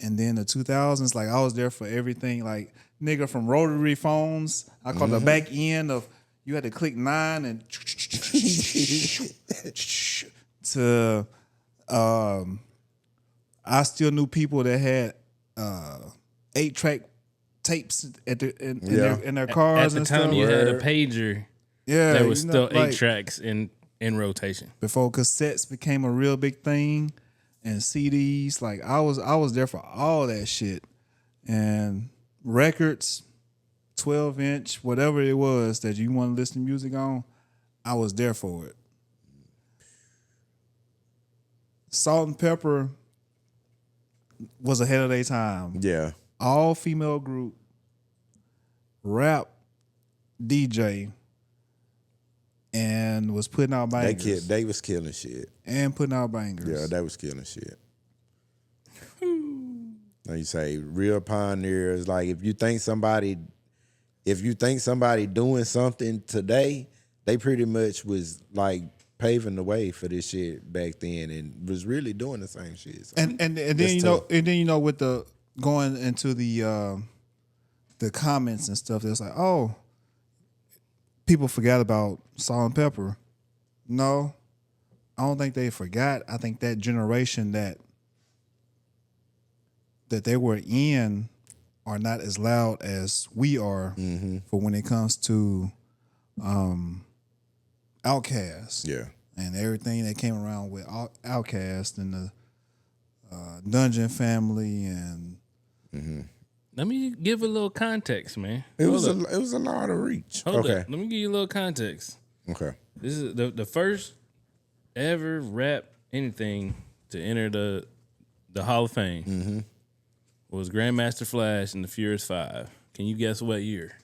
and then the 2000s. Like I was there for everything. Like nigga from rotary phones. I call the back end of you had to click 9 and to I still knew people that had 8-track tapes at in their cars At the and time stuff. you had a pager, Yeah, there was you know, still 8 like, tracks in rotation. before cassettes became a real big thing and CDs. Like I was there for all that shit and records, 12-inch, whatever it was that you want to listen to music on. I was there for it. Salt-N-Peppa was ahead of their time. Yeah. All female group, rap, DJ, and was putting out bangers. They was killing shit. And putting out bangers. Yeah, they was killing shit. Like you say, real pioneers. Like if you think somebody doing something today, they pretty much was like paving the way for this shit back then and was really doing the same shit. So And then you know with the going into the comments and stuff, it's like, oh, people forgot about Salt-N-Peppa. No, I don't think they forgot. I think that generation that they were in are not as loud as we are for when it comes to Outkast. yeah. And everything that came around with Outkast and the Dungeon Family and Let me give a little context, man. It was a lot of reach. Hold okay. up. Let me give you a little context. Okay. This is the first ever rap anything to enter the Hall of Fame was Grandmaster Flash and the Furious 5. Can you guess what year?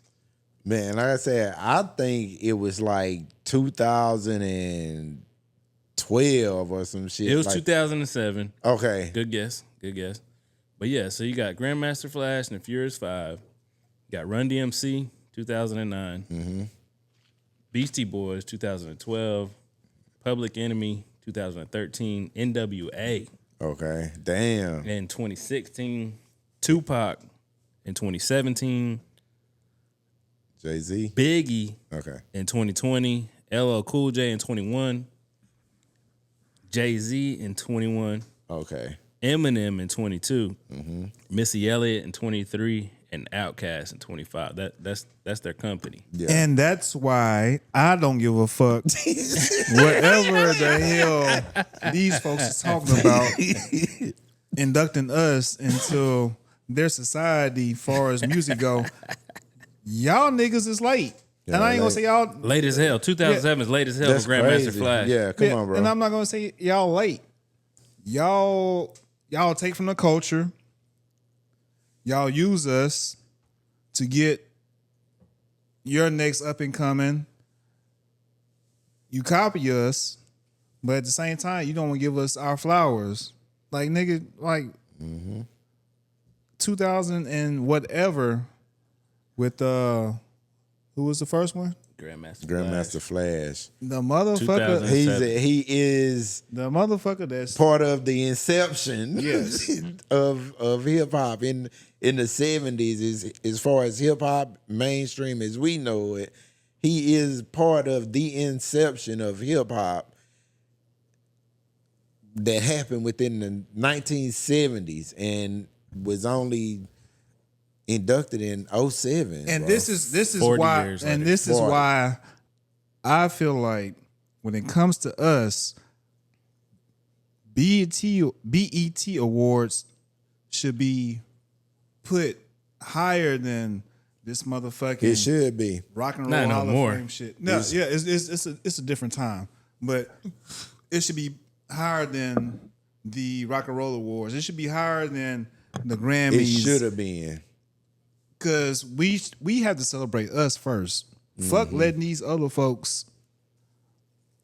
Man, like I said, I think it was like 2012 or some shit. It was like, 2007. Okay. Good guess. Good guess. But yeah, so you got Grandmaster Flash and the Furious 5. You got Run DMC, 2009. Beastie Boys, 2012. Public Enemy, 2013. NWA Okay. Damn. in 2016. Tupac in 2017. Jay-Z. Biggie Okay. in 2020. LL Cool J in 21. Jay-Z in 21. Okay. Eminem in 22. Missy Elliott in 23. And Outkast in 25. That's their company. Yeah. And that's why I don't give a fuck whatever the hell these folks are talking about inducting us into their society far as music go. Y'all niggas is late. Yeah, and I ain't gonna say y'all Late as hell. 2007 is late as hell That's for Grandmaster crazy. Flash. Yeah, come on, bro. And I'm not gonna say y'all late. Y'all take from the culture. Y'all use us to get your next up and coming. You copy us, but at the same time, you don't want to give us our flowers. Like nigga, like 2000 and whatever with who was the first one? Grandmaster Flash. The motherfucker. 2000. He is The motherfucker that's part of the inception Yes. of hip hop in the 70s. Is as far as hip hop mainstream as we know it, he is part of the inception of hip hop that happened within the 1970s and was only inducted in 07. And bro. this is 40 why, years and later. this is 40. why I feel like when it comes to us, BET awards should be put higher than this motherfucking It should be. Rock and Not Roll no Hall more. of Fame shit. No, yeah, it's a different time, but it should be higher than the Rock and Roll Awards. It should be higher than the Grammys. It should have been. Because we have to celebrate us first. Fuck letting these other folks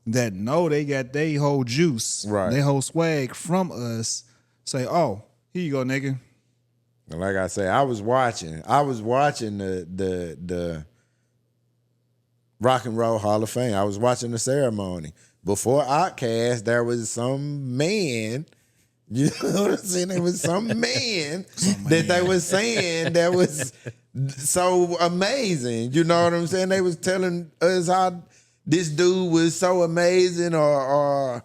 that know they got their whole juice, Right. their whole swag from us, say, oh, here you go, nigga. And like I say, I was watching the Rock and Roll Hall of Fame. I was watching the ceremony. Before Outkast, there was some man You know what I'm saying? There was some man that they was saying that was so amazing. You know what I'm saying? They was telling us how this dude was so amazing, or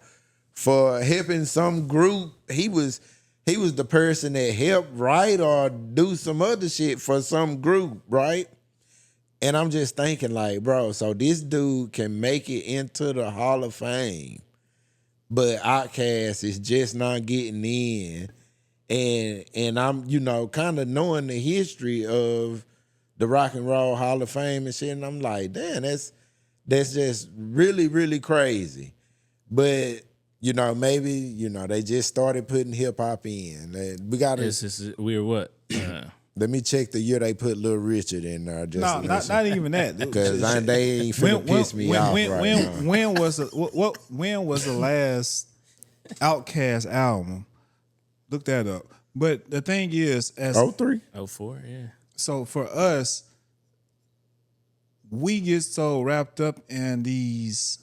for helping some group. He was the person that helped write or do some other shit for some group, right? And I'm just thinking like, bro, so this dude can make it into the Hall of Fame, but Outkast is just not getting in. And I'm, kind of knowing the history of the Rock and Roll Hall of Fame and shit, and I'm like, damn, that's just really, really crazy. But, maybe, they just started putting hip hop in. We got to. We're what? Let me check the year they put Little Richard in there. No, not even that. Because they ain't finna piss me off right now. When was the last Outkast album? Look that up. But the thing is, as 03? 04, yeah. So for us, we get so wrapped up in these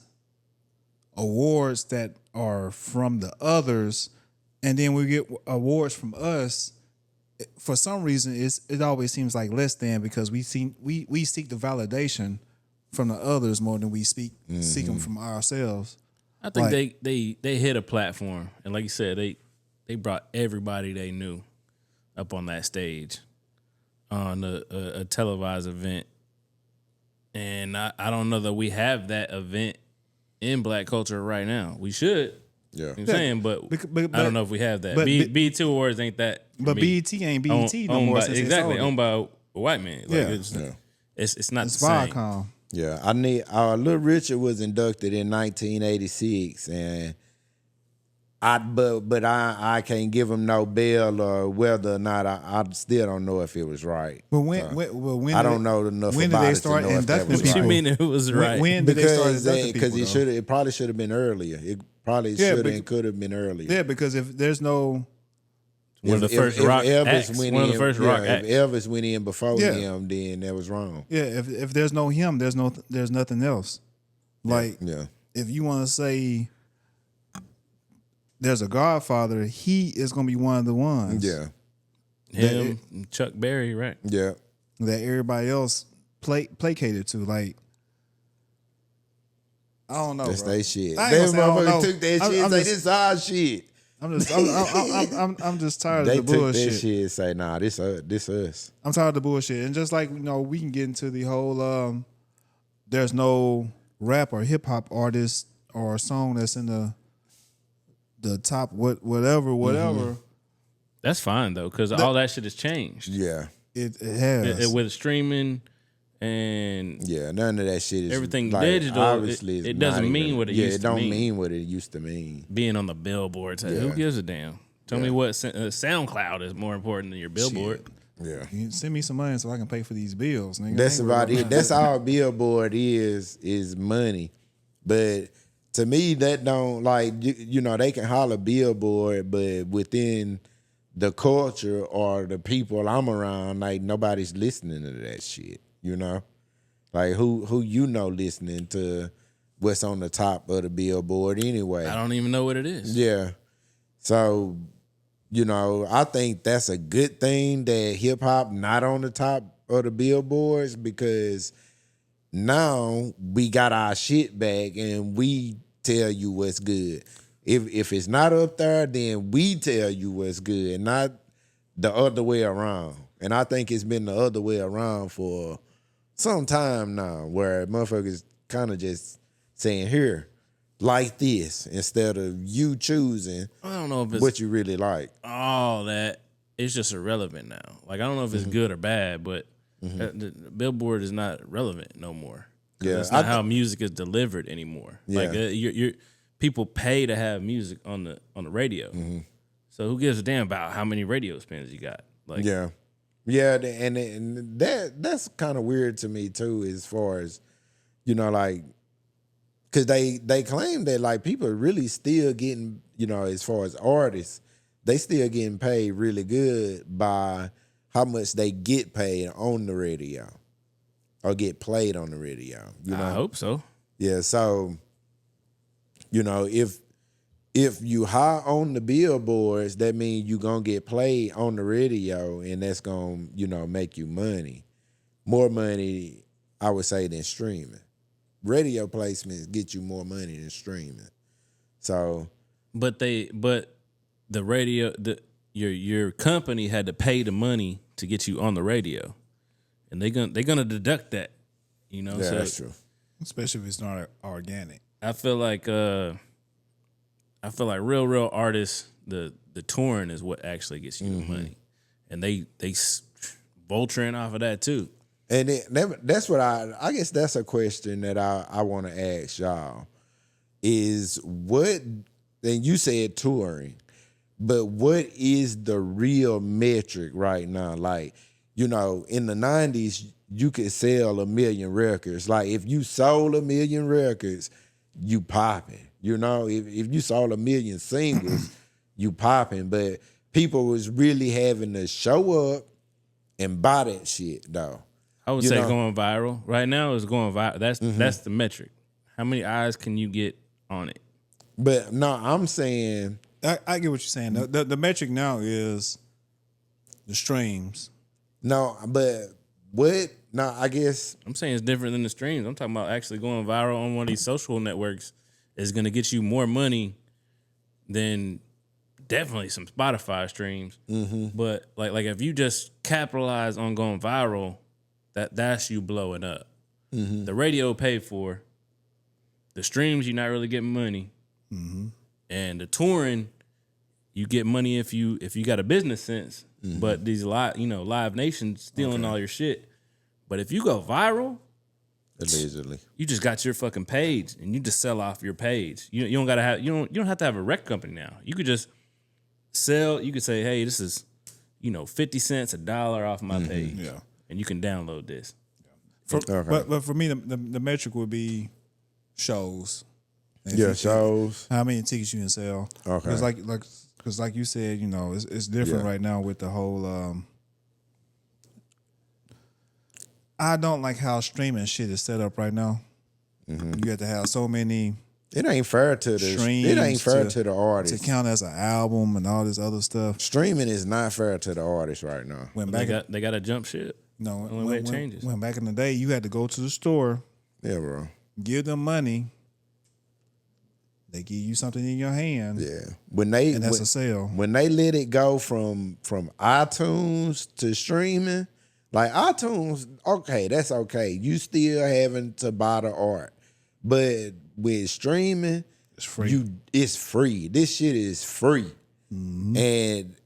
awards that are from the others, and then we get awards from us. For some reason, it always seems like less than, because we seek the validation from the others more than we seek them from ourselves. I think they hit a platform, and like you said, they brought everybody they knew up on that stage on a televised event, and I don't know that we have that event in Black culture right now. We should. Yeah. You know what I'm saying, but I don't know if we have that. BET Awards ain't that. But BET ain't BET no more. Exactly, owned by a white man. Like, it's not the same. Viacom. Yeah, Little Richard was inducted in 1986, and I can't give him no bail or whether or not I still don't know if it was right. But when I don't know enough when about did they it start to know if that was What right. you mean it was right? When did they start inducting people? Because it probably should have been earlier. It probably should and could have been earlier. Yeah, because if there's no one of the first rock acts. If Elvis went in before him, then that was wrong. Yeah, if there's no him, there's nothing else. Like if you want to say there's a Godfather, he is going to be one of the ones. Yeah. Him, Chuck Berry, right? Yeah. That everybody else placated to. Like, I don't know. That's their shit. I They ain't gonna say I don't motherfuckers know. took that shit and say, this is our shit. I'm just tired They of the took bullshit. that shit and say, nah, this us. I'm tired of the bullshit. And just like, we can get into the whole there's no rap or hip hop artist or song that's in the top whatever. That's fine though, because all that shit has changed. Yeah. It has. With streaming and none of that shit is everything like, digital. Obviously, it doesn't mean what it used to mean. Yeah, it don't mean what it used to mean. Being on the billboards, who gives a damn? Tell me what SoundCloud is more important than your billboard. Shit. Yeah, you send me some money so I can pay for these bills. Nigga. That's about it. That's all billboard is money. But to me, that don't they can holler billboard, but within the culture or the people I'm around, like nobody's listening to that shit. Like who listening to what's on the top of the billboard anyway? I don't even know what it is. Yeah. So, I think that's a good thing that hip hop not on the top of the billboards, because now we got our shit back and we tell you what's good. If it's not up there, then we tell you what's good, not the other way around. And I think it's been the other way around for some time now, where motherfuckers kind of just saying, here, like this, instead of you choosing I don't know if it's what you really like. All that, it's just irrelevant now. Like, I don't know if it's good or bad, but the billboard is not relevant no more. Yeah, that's not how music is delivered anymore. Yeah. Like, you're people pay to have music on the radio. So who gives a damn about how many radio spins you got? Like, Yeah, and that's kind of weird to me too, as far as like, because they claim that like people are really still getting, as far as artists, they still getting paid really good by how much they get paid on the radio or get played on the radio. I hope so. Yeah, so if if you high on the billboards, that means you gonna get played on the radio, and that's gonna, make you money. More money, I would say, than streaming. Radio placements get you more money than streaming. So, but the radio, your company had to pay the money to get you on the radio, and they're gonna deduct that. yeah, so that's true. Especially if it's not organic. I feel like real artists, the touring is what actually gets you the money, and they vulturing off of that too. And that's what I guess that's a question that I want to ask y'all is what, and you said touring, but what is the real metric right now? Like, in the 90s, you could sell 1 million records. Like, if you sold 1 million records, you popping. If you sold 1 million singles, you popping. But people was really having to show up and buy that shit, though. I would say going viral. Right now is going viral. That's the metric. How many eyes can you get on it? But no, I'm saying... I get what you're saying. The metric now is the streams. No, but what? No, I guess... I'm saying it's different than the streams. I'm talking about actually going viral on one of these social networks is going to get you more money than definitely some Spotify streams. But like if you just capitalize on going viral, that's you blowing up. The radio paid for. The streams, you're not really getting money. And the touring, you get money if you got a business sense. But these Live Nation stealing all your shit. But if you go viral, allegedly, you just got your fucking page and you just sell off your page. You don't gotta have you don't have to have a rec company now. You could just sell. You could say, hey, this is 50 cents, $1 off my page. Yeah. And you can download this. But for me, the metric would be shows. And yeah, shows. How many tickets you can sell? Okay. Because like you said, it's different right now with the whole. I don't like how streaming shit is set up right now. You have to have so many. It ain't fair to the streams. It ain't fair to the artist to count as an album and all this other stuff. Streaming is not fair to the artist right now. They got to jump shit. No, the only way it changes. When back in the day, you had to go to the store, Yeah, bro. give them money. They give you something in your hand. Yeah, and that's a sale. When they let it go from iTunes to streaming, like iTunes, okay, that's okay. You still having to buy the art, but with streaming, it's free. It's free. This shit is free, and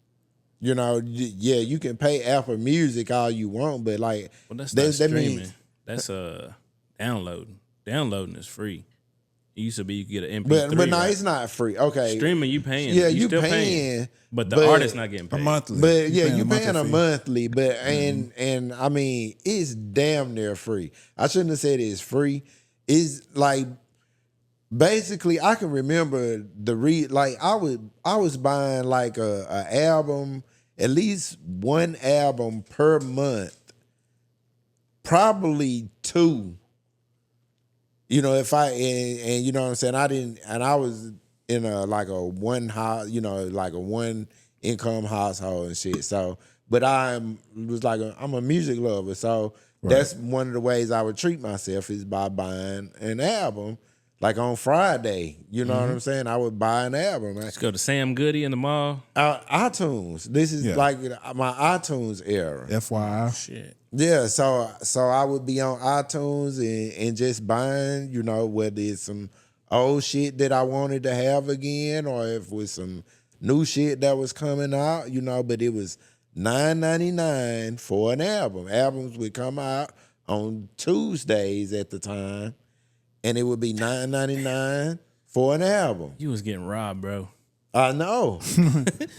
you can pay Apple Music all you want, but like, well, that's not streaming. That's downloading. Downloading is free. It used to be you could get an MP3. But no, it's not free. Okay, streaming you paying. Yeah, you still paying. But the artist's not getting paid. A monthly. But yeah, you paying a monthly. But and I mean, it's damn near free. I shouldn't have said it's free. It's like basically I can remember I was buying like a album, at least one album per month, probably two. If I and you know what I'm saying, I was in a one house, like a one income household and shit. So, but I'm a music lover, so that's one of the ways I would treat myself is by buying an album. Like on Friday, you know what I'm saying? I would buy an album. Let's go to Sam Goody in the mall. iTunes. This is like my iTunes era. FYI. Shit. Yeah, so I would be on iTunes and just buying, whether it's some old shit that I wanted to have again or if it was some new shit that was coming out, but it was $9.99 for an album. Albums would come out on Tuesdays at the time, and it would be $9.99 for an album. You was getting robbed, bro. I know,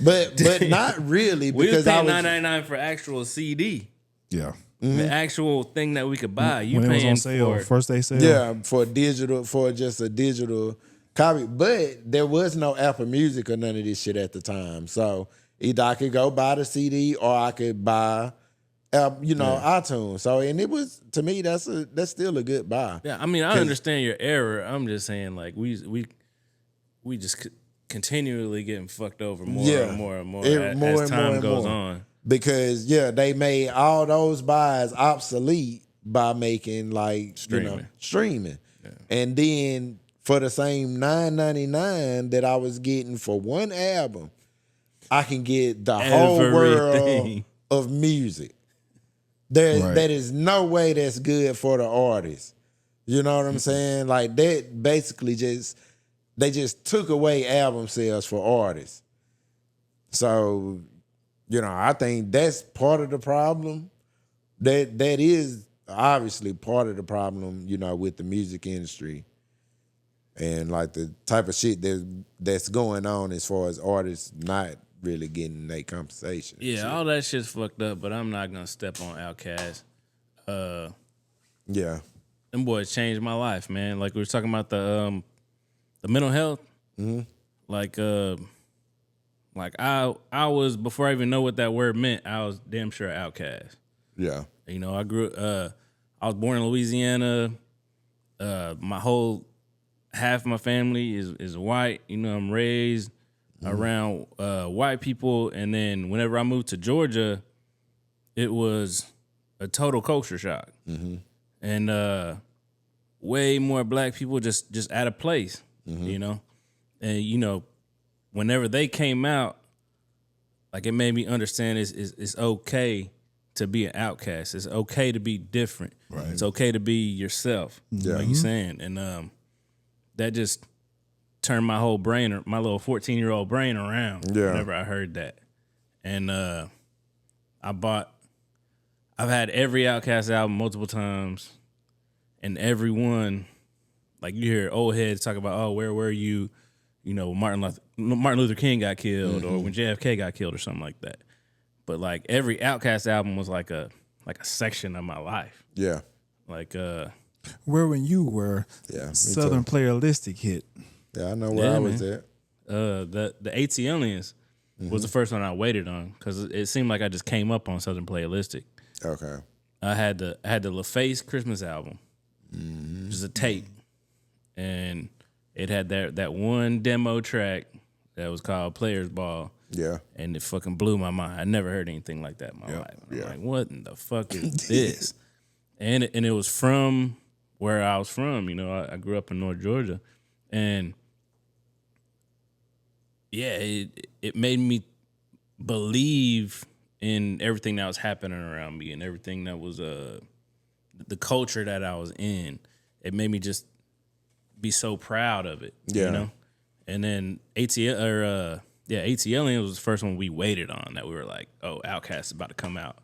but not really We was because paying $9.99 for actual CD. Yeah. The actual thing that we could buy. You when paying it was on sale, for first day sale. Yeah, for just a digital copy. But there was no Apple Music or none of this shit at the time. So either I could go buy the CD or I could buy, iTunes. So and it was, to me, that's still a good buy. Yeah, I mean, I understand your error. I'm just saying, like we just continually getting fucked over more Yeah. and more and more More as and more time and goes more. on. Because they made all those buys obsolete by making like streaming. And then for the same $9.99 that I was getting for one album, I can get the whole world Everything. of music. That is no way that's good for the artist. You know what I'm saying? Like that basically they just took away album sales for artists. So, I think that's part of the problem. That is obviously part of the problem, with the music industry. And like the type of shit that's going on as far as artists not really getting their compensation. Yeah, all that shit's fucked up, but I'm not gonna step on Outkast. Yeah. Them boys changed my life, man. Like we were talking about the mental health. Mm-hmm. Like I was, before I even know what that word meant, I was damn sure Outkast. Yeah. I grew I was born in Louisiana. My whole half my family is white. I'm raised around white people, and then whenever I moved to Georgia, it was a total culture shock. And way more black people just out of place, and whenever they came out, like it made me understand it's okay to be an outcast. It's okay to be different. Right. It's okay to be yourself, like you're saying, and that just turned my whole brain, my little 14-year-old brain around. Whenever I heard that, and I've had every Outkast album multiple times, and every one, like you hear old heads talk about, oh, where were you, Martin Luther King got killed, or when JFK got killed, or something like that. But like every Outkast album was like a section of my life. Yeah. Where when you were, Southern Playalistic hit. Yeah, I know where I was at. The ATLians was the first one I waited on, because it seemed like I just came up on Southern Playalistic. Okay. I had the LaFace Christmas album, which is a tape, and it had that one demo track that was called Players Ball. Yeah. And it fucking blew my mind. I never heard anything like that in my life. I'm like, what in the fuck is this? And it was from where I was from. I grew up in North Georgia, and it made me believe in everything that was happening around me and everything that was the culture that I was in. It made me just be so proud of it. And then ATLian was the first one we waited on, that we were like, oh, Outkast is about to come out.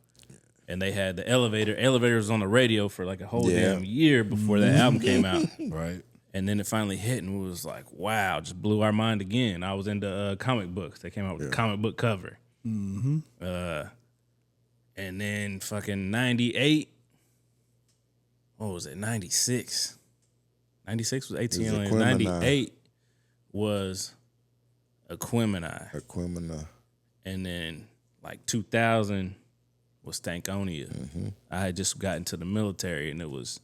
And they had the Elevator. Elevator was on the radio for like a whole damn year before that album came out. Right. And then it finally hit, and we was like, wow, just blew our mind again. I was into comic books. They came out with a comic book cover. And then fucking 98. What was it? 96. 96 was ATL. 98 was Aquemini. And then like 2000 was Stankonia. I had just gotten to the military, and they was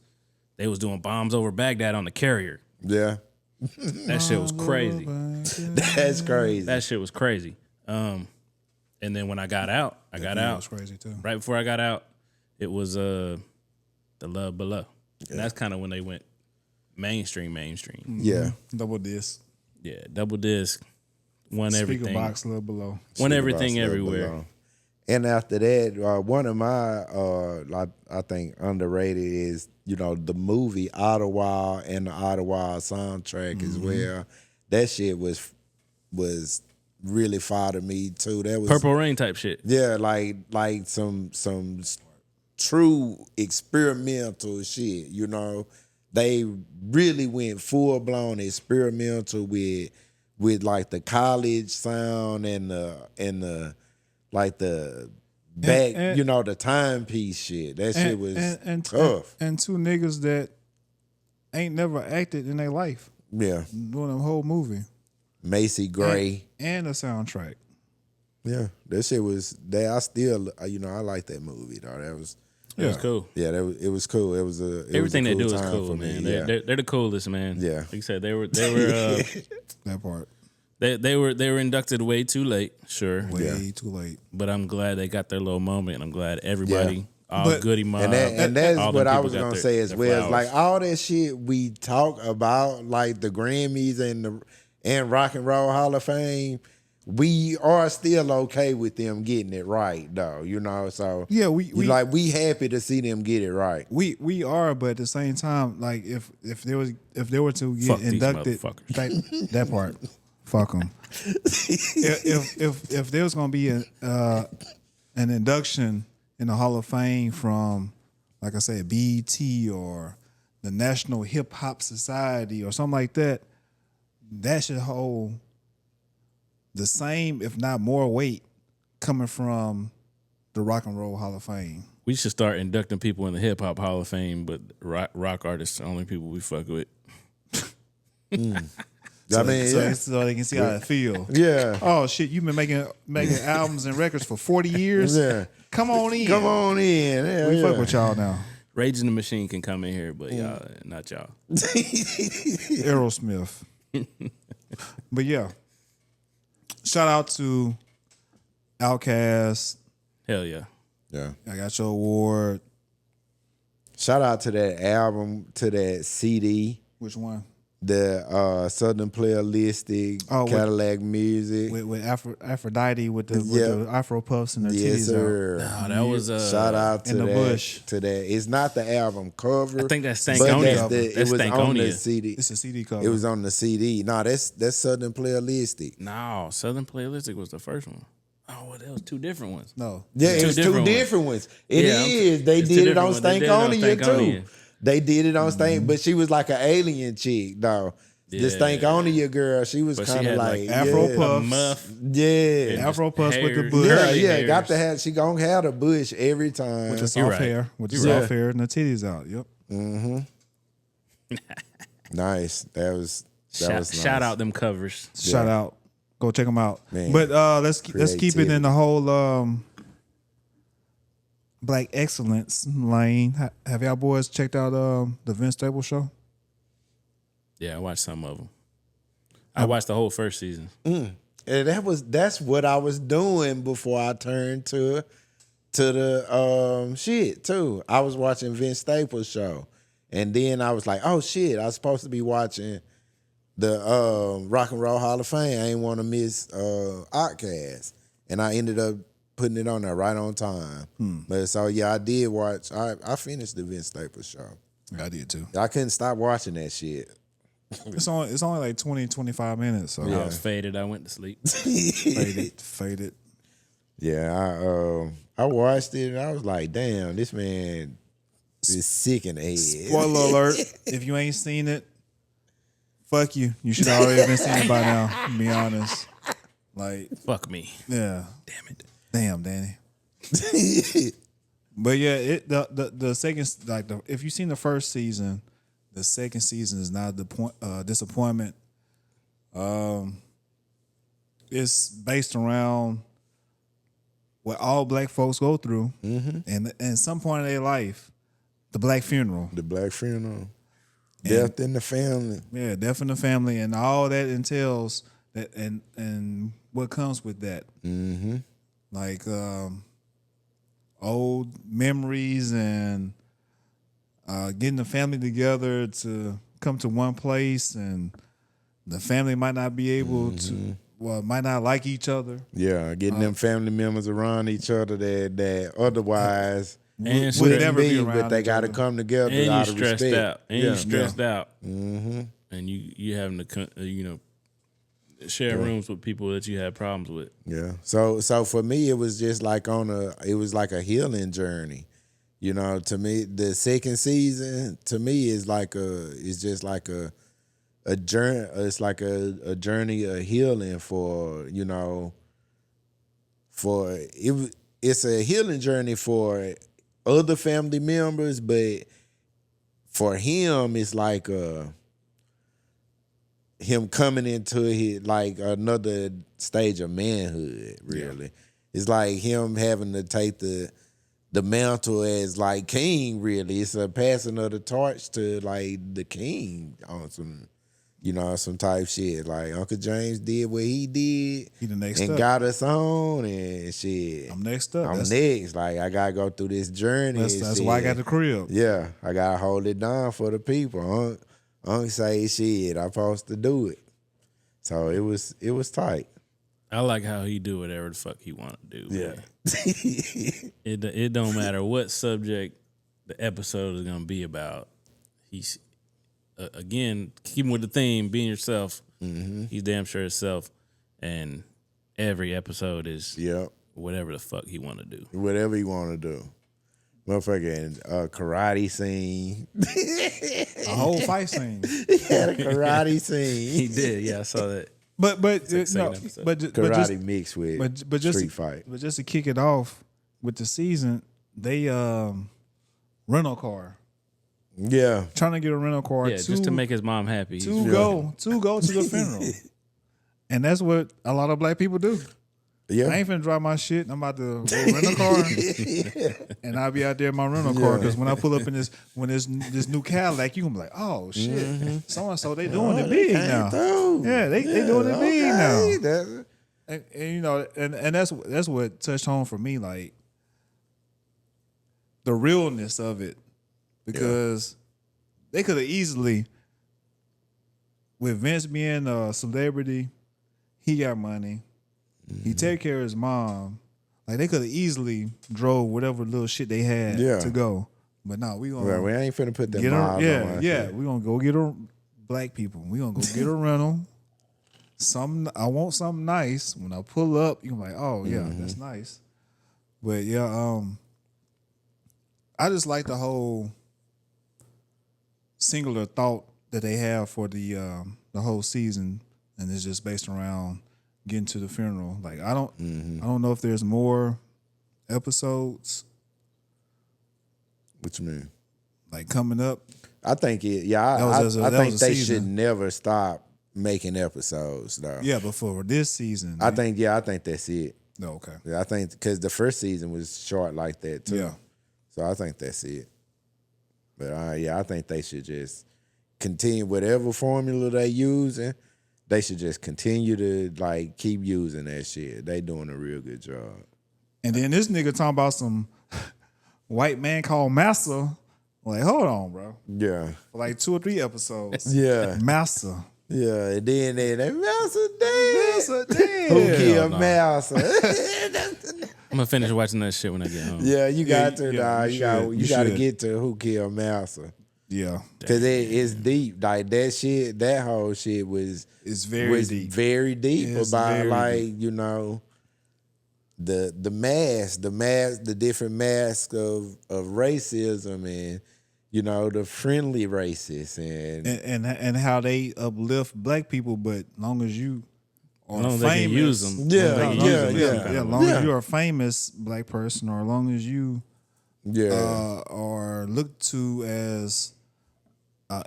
doing bombs over Baghdad on the carrier. Yeah. That shit was crazy. That's crazy. That shit was crazy. And then when I got out, It was crazy too. right before I got out, it was The Love Below. And that's kind of when they went mainstream. Yeah. Double disc. Yeah, double disc. Won Speaker everything. box, Love Below. Won everything Speaker box, everywhere. Love Below. And after that, one of my, I think underrated is, the movie Ottawa and the Ottawa soundtrack as well. That shit was really fire to me too. That was Purple Rain type shit. Yeah, like some true experimental shit. They really went full blown experimental with like the college sound and the like the back, the timepiece shit. That shit was tough. And two niggas that ain't never acted in their life. Yeah. Doing the whole movie. Macy Gray. And the soundtrack. Yeah. That shit was, I still, I like that movie, though. That was... It was cool. Yeah, it was cool. It was everything a cool they do is time cool, for man. me. They're the coolest, man. Yeah. Like you said, they were That part. They were inducted way too late, sure. Way too late. But I'm glad they got their little moment, and I'm glad everybody, all Goody Mob, and that's all them what I people was got gonna their- say as their well. It's flowers. like all that shit we talk about, like the Grammys and Rock and Roll Hall of Fame. We are still okay with them getting it right, though. You know, so Yeah, we happy to see them get it right. We are, but at the same time, like if they were to get Fuck these inducted, motherfuckers. that part, fuck them. if there was gonna be an induction in the Hall of Fame from, like I said, BET or the National Hip Hop Society or something like that, that should hold the same, if not more, weight coming from the Rock and Roll Hall of Fame. We should start inducting people in the Hip Hop Hall of Fame, but rock artists are the only people we fuck with. So they can see how it feel. Yeah. Oh shit, you've been making albums and records for 40 years. Yeah. Come on in. Come on in. Yeah, We fuck with y'all now. Rage in the Machine can come in here, but y'all, not y'all. Aerosmith. But yeah. Shout out to Outkast. Hell yeah. Yeah. I got your award. Shout out to that album, to that CD, Which one? the Southern Playalistic Cadillac Music. With Aphrodite with the Afro puffs and the Yes, titties sir. out. No, that was Shout out to In the that. Bush. To that. It's not the album cover. I think that's but Stankonia. it That's was on the Stankonia. CD. It's a CD cover. It was on the CD. No, that's Southern Playalistic. No, Southern Playalistic was the first one. Oh, well, that was two different ones. No. Yeah, Two it's two different different ones. It Yeah, is. They it's two did it on different ones. They did it on Stankonia Stankonia. too. They did it on Stank, but she was like an alien chick, though. The Yeah. Stankonia girl, she was But she kind of had, like Afro yeah. puffs. Muff. Yeah. Afro puffs with the hair. bush. Yeah, Curly yeah, got hairs. to have. She gonna have the bush every time. With the You're soft right. hair. With the You're soft hair and the titties out. Yep. Nice. That was nice. Shout out them covers. Shout out. Go check them out. Man. But let's keep it Creativity. in the whole Black excellence lane. Have y'all boys checked out the Vince Staples show? Yeah, I watched some of them. I watched the whole first season. And that's what I was doing before I turned to the shit too. I was watching Vince Staples show. And then I was like, oh shit, I was supposed to be watching the Rock and Roll Hall of Fame. I ain't want to miss Outkast. And I ended up putting it on there right on time. But so yeah, I did watch. I finished the Vince Staples show. I did too. I couldn't stop watching that shit. It's only like 20, 25 minutes. So I was faded. I went to sleep. faded. Yeah, I watched it and I was like, damn, this man is sick in the head. Spoiler alert, if you ain't seen it, fuck you. You should already have been seeing it by now, to be honest. Like, Fuck me. yeah. Damn it. Damn, Danny. But yeah, the second, if you've seen the first season, the second season is not disappointment. It's based around what all black folks go through, and at some point in their life, the black funeral. The black funeral. Death in the family. Yeah, death in the family, and all that entails that, and what comes with that. Mm-hmm. Like old memories and getting the family together to come to one place, and the family might not be able to, might not like each other. Yeah, getting them family members around each other that otherwise And would wouldn't never be be, around but they each got to other. come together And out you of stressed respect. out. And yeah. you stressed out. Mm-hmm. And you having to, share rooms with people that you had problems with. Yeah. So for me, it was just like it was like a healing journey. You know, to me, the second season to me is just like a journey. It's like a journey of healing it's a healing journey for other family members, but for him, it's like him coming into his like another stage of manhood. Really, yeah. It's like him having to take the mantle as like king. Really, it's a passing of the torch to like the king on some you know, some type shit. Like Uncle James did what he did. He the next and up. got us on and shit. I'm next up. I'm That's- next. Like I gotta go through this journey. That's, and that's shit. why I got the crib. Yeah, I gotta hold it down for the people. Unc say shit, I'm supposed to do it. So it was tight. I like how he do whatever the fuck he want to do. Yeah. Man. It don't matter what subject the episode is gonna be about. He's again keeping with the theme, being yourself. Mm-hmm. He's damn sure himself, and every episode is whatever the fuck he want to do. Whatever you want to do. Motherfucking karate scene. A whole fight scene. He had a karate scene. He did, yeah, I saw that. But like no, second episode. but Karate just, mixed with but just street fight. But just to kick it off with the season, they rental car. Yeah. Trying to get a rental car Yeah, just to make his mom happy. to go to the funeral. And that's what a lot of black people do. Yeah. I ain't finna drive my shit. I'm about to go rent a car, and I'll be out there in my rental car. Because when I pull up in this new Cadillac, you gonna be like, oh shit, so and so they doing it big now. Yeah, they doing it big now. And you know, and that's what touched home for me, like the realness of it, because they could have easily, with Vince being a celebrity, he got money. He take care of his mom. Like they could have easily drove whatever little shit they had to go. But no, we gonna we ain't finna put them get miles her. on. Yeah, we gonna go get her. Black people, we gonna go get a rental. I want something nice. When I pull up, you like, oh yeah, that's nice. But yeah, I just like the whole singular thought that they have for the whole season, and it's just based around getting to the funeral. Like I don't know if there's more episodes. What you mean? Like coming up. I think I think they should never stop making episodes though. Yeah, but for this season, I think that's it. No, okay. I think because the first season was short like that too. Yeah. So I think that's it. But I think they should just continue whatever formula they using. They should just continue to like keep using that shit. They doing a real good job. And then this nigga talking about some white man called Massa. Like, hold on, bro. Yeah. For like 2 or 3 episodes. Yeah. Massa. Yeah. And then they Massa dead. Massa dead. Who killed Massa? I'm gonna finish watching that shit when I get home. Yeah, you got to. you You got to should. get to who killed Massa. Yeah. Cause it's deep. Like that shit, that whole shit was very deep. Very deep It's about very like, deep. you know, the different masks of racism and, you know, the friendly racists And how they uplift black people, but long as you are Long as famous, they can use them. as long as you're a famous black person, or as long as you are looked to as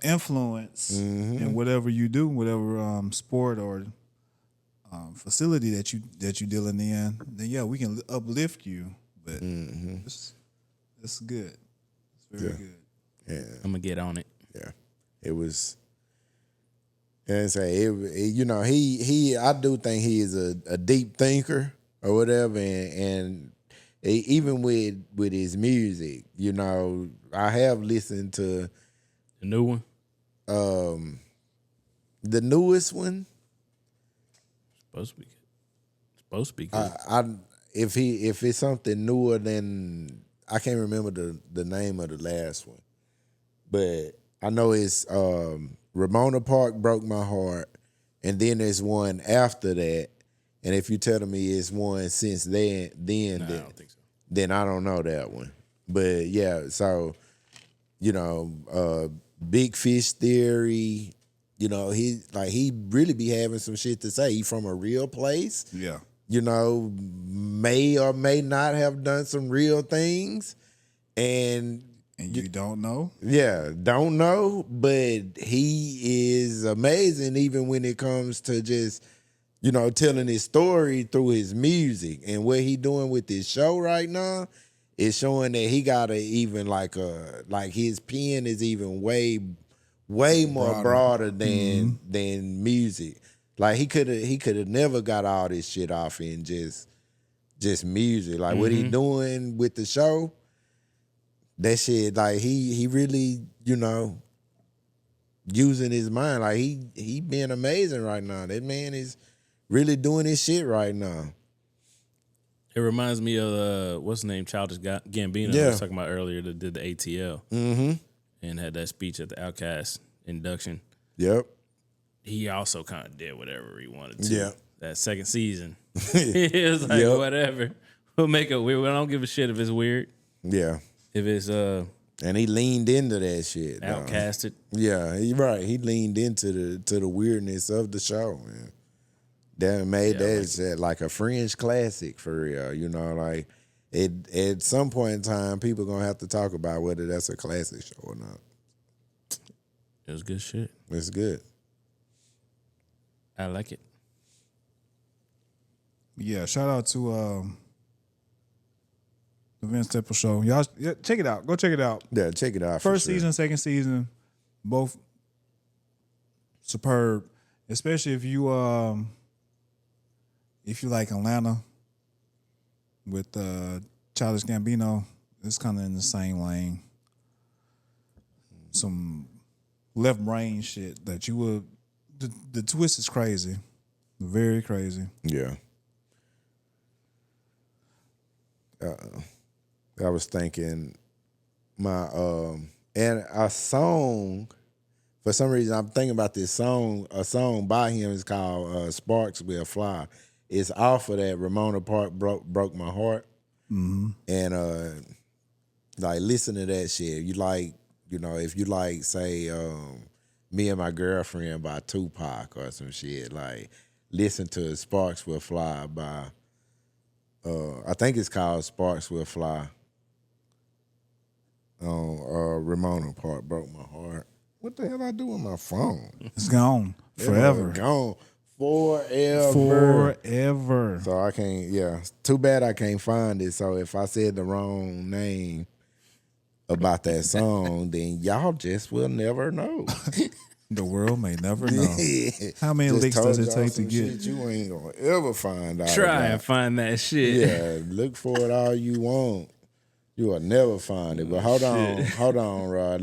influence in whatever you do, whatever sport or facility that you dealing in, then yeah, we can uplift you. But it's good. It's very good. Yeah. I'm gonna get on it. Yeah. It was. And say you know, he I do think he is a deep thinker or whatever, and even with his music, you know, I have listened to The new one. The newest one. Supposed to be good. If it's something newer than I can't remember the name of the last one, but I know it's Ramona Park Broke My Heart, and then there's one after that. And if you tell me it's one since then, I don't think so. then I don't know that one. But yeah, so you know, Big Fish Theory. You know, he really be having some shit to say. He from a real place. Yeah. You know, may or may not have done some real things, and you don't know. Yeah, don't know, but he is amazing even when it comes to just, you know, telling his story through his music. And what he doing with this show right now is showing that he got a even like his pen is even way way more broader than music. Like he could have never got all this shit off in just music. Like what he doing with the show, that shit, like he really, using his mind. Like he being amazing right now. That man is really doing his shit right now. It reminds me of what's his name, Childish Gambino. I was talking about earlier that did the ATL and had that speech at the Outkast induction. Yep. He also kind of did whatever he wanted to. Yeah. That second season, it was like whatever. We'll make it weird. We don't give a shit if it's weird. Yeah. If it's and he leaned into that shit. outcasted. Yeah, you're right. He leaned into the weirdness of the show, man. That made that shit like a fringe classic for real. Like at some point in time, people gonna have to talk about whether that's a classic show or not. It was good shit. It's good. I like it. Yeah, shout out to the Vince Staples Show. Y'all check it out. Go check it out. Yeah, check it out. First for sure. season, second season, both superb. Especially if you like Atlanta with Childish Gambino, it's kind of in the same lane. Some left brain shit that you would. The twist is crazy, very crazy. Yeah. I was thinking and a song, for some reason I'm thinking about this song. A song by him is called Sparks Will Fly. It's off of that Ramona Park broke my heart. And like listen to that shit. If you like say Me and My Girlfriend by Tupac or some shit, like listen to Sparks Will Fly by I think it's called Sparks Will Fly. Ramona Park broke my heart. What the hell I do with my phone? It's gone forever. Gone forever. Forever. So I can't. Yeah, too bad I can't find it. So if I said the wrong name about that song, then y'all just will never know. The world may never know. How many Just licks told does it y'all take to some get? shit you ain't gonna ever find out. Try about. and find that shit. Yeah, look for it all you want. You will never find it. But hold on, Rod.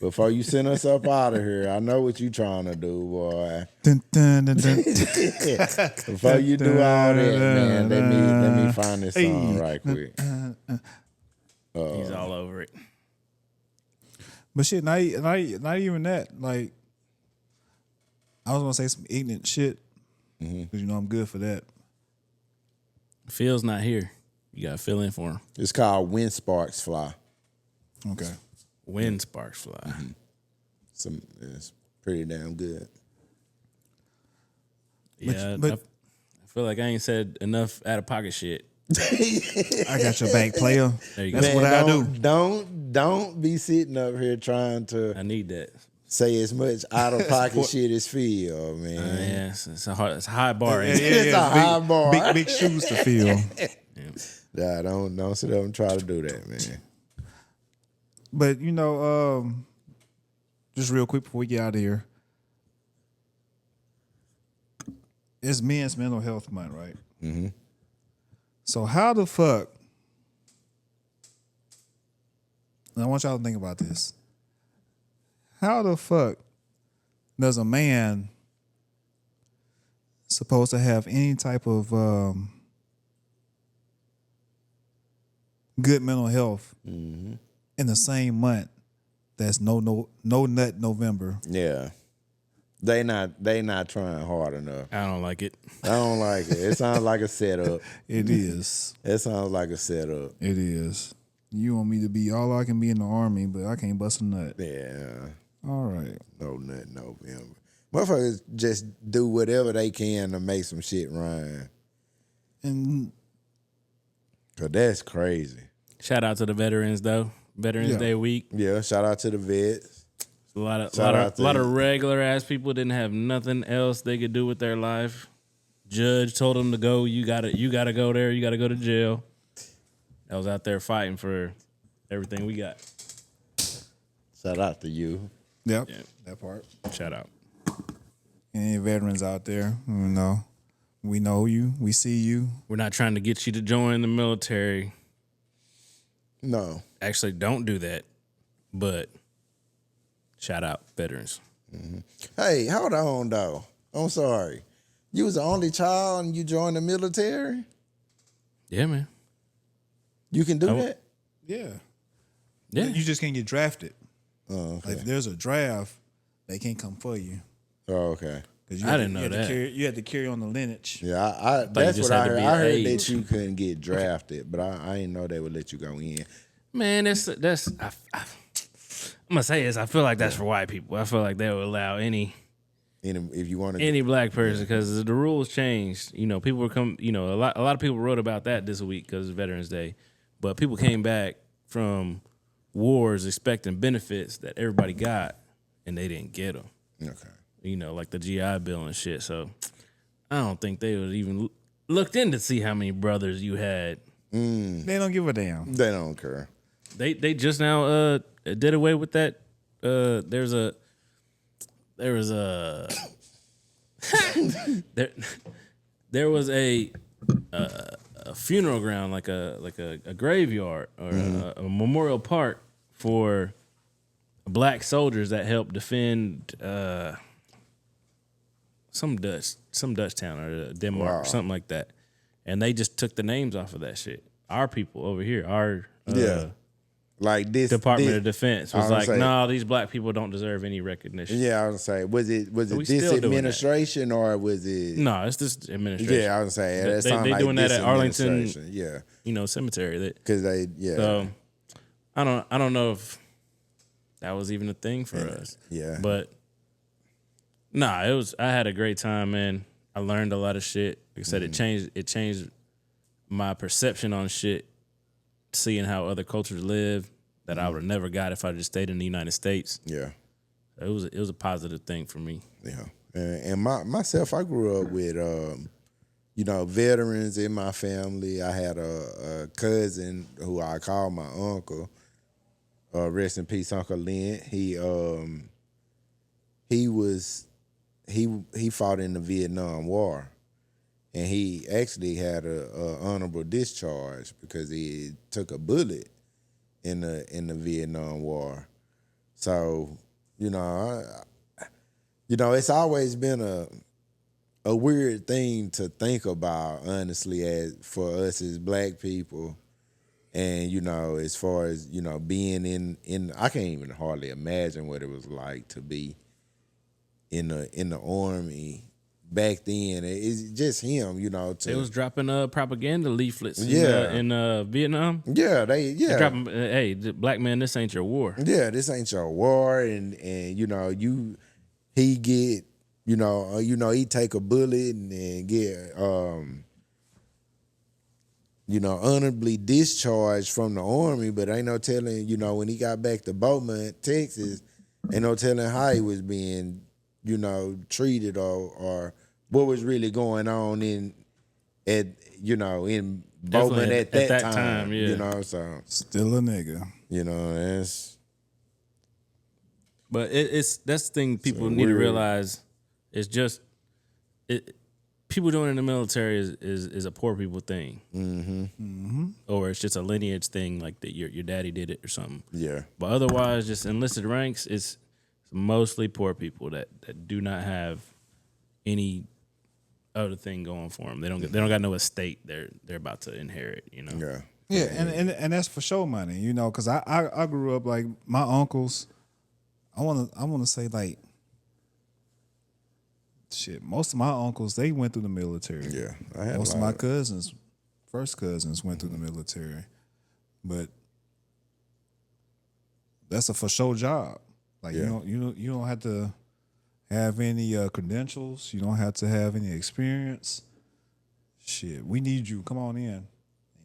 Before you send us up out of here, I know what you trying to do, boy. Dun, dun, dun, dun. Before you do all that, man, let me find this song right quick. He's all over it. But shit, not even that. Like, I was gonna say some ignorant shit because I'm good for that. Phil's not here. You gotta fill in for him. It's called When Sparks Fly. Okay. When sparks fly. It's pretty damn good. Yeah, but- I feel like I ain't said enough out of pocket shit. I got your back, player. There you go. That's what I do. Don't be sitting up here trying to I need that. say as much out of pocket shit as Phil, man. Yeah, it's a high bar. Ain't it? It's a high bar. Big shoes to fill. Nah, don't sit up and try to do that, man. But just real quick before we get out of here, it's Men's Mental Health Month, right? Mm-hmm. So how the fuck? And I want y'all to think about this. How the fuck does a man supposed to have any type of good mental health in the same month that's no nut November? Yeah. They not trying hard enough. I don't like it. I don't like it. It sounds like a setup. It is. It sounds like a setup. It is. You want me to be all I can be in the army, but I can't bust a nut. Yeah. All right. No nut November. Motherfuckers just do whatever they can to make some shit rhyme. And Cause that's crazy. Shout out to the veterans though. Veterans Day week. Yeah, shout out to the vets. A lot of Shout out to lot of you. regular ass people didn't have nothing else they could do with their life. Judge told them to go. You gotta go there. You gotta go to jail. I was out there fighting for everything we got. Shout out to you. Yep, Yeah. that part. Shout out. Any veterans out there, we know you, we see you. We're not trying to get you to join the military. No. Actually, don't do that. But shout out veterans. Hey, hold on though. I'm sorry. You was the only child and you joined the military? Yeah, man. You can do that? Yeah. Yeah. You just can't get drafted. Oh, okay. Like, if there's a draft, they can't come for you. Oh, okay. Because I didn't know that. You had to carry on the lineage. Yeah, you that's just what I had to heard. be I heard age. that you couldn't get drafted, but I didn't know they would let you go in. Man, I'm gonna say this. I feel like that's for white people. I feel like they would allow any If you want to, any black person because the rules changed. You know, people were a lot of people wrote about that this week because it's Veterans Day, but people came back from wars expecting benefits that everybody got, and they didn't get them. okay. You know, like the GI Bill and shit. So I don't think they would even looked in to see how many brothers you had. They don't give a damn. They don't care. They just now did away with that. There was a funeral ground, like a graveyard or a memorial park for black soldiers that helped defend some Dutch town or Denmark or something like that, and they just took the names off of that shit. Our people over here, Like this Department of Defense was like, say- no, these black people don't deserve any recognition. Yeah, I was gonna say, was it we this still doing that. administration or was it? No, it's this administration. Yeah, I was gonna say that They sound like doing that this at Arlington, administration. Yeah, cemetery. because So I don't know if that was even a thing for us. Yeah. But nah, I had a great time, man. I learned a lot of shit. Like I said, it changed my perception on shit, seeing how other cultures live that I would have never got if I just stayed in the United States. yeah. It was a positive thing for me. Yeah, and myself, I grew up with veterans in my family. I had a cousin who I call my uncle. Rest in peace, Uncle Lynn. He fought in the Vietnam War, and he actually had a honorable discharge because he took a bullet in the Vietnam War. So, it's always been a weird thing to think about, honestly, as for us as black people. And, as far as, being in I can't even hardly imagine what it was like to be in the army back then. It's just him, They was dropping propaganda leaflets in Vietnam. Yeah, They dropping, hey, black man, this ain't your war. Yeah, this ain't your war, and he get he take a bullet and get honorably discharged from the army, but ain't no telling when he got back to Beaumont, Texas, ain't no telling how he was being treated or what was really going on in Beaumont at that time, yeah. so Still a nigga. that's. But that's the thing people need to realize. It's just people doing it in the military is a poor people thing, or it's just a lineage thing, like that your daddy did it or something. Yeah, but otherwise, just enlisted ranks, it's mostly poor people that do not have any other thing going for them. They don't got no estate they're about to inherit. yeah. Yeah, and that's for show money, because I grew up like my uncles. I wanna say like shit. Most of my uncles they went through the military. Yeah, I had most of my cousins, first cousins, went through the military, but that's a for show job. Like you don't have to have any credentials. You don't have to have any experience. Shit, we need you. Come on in.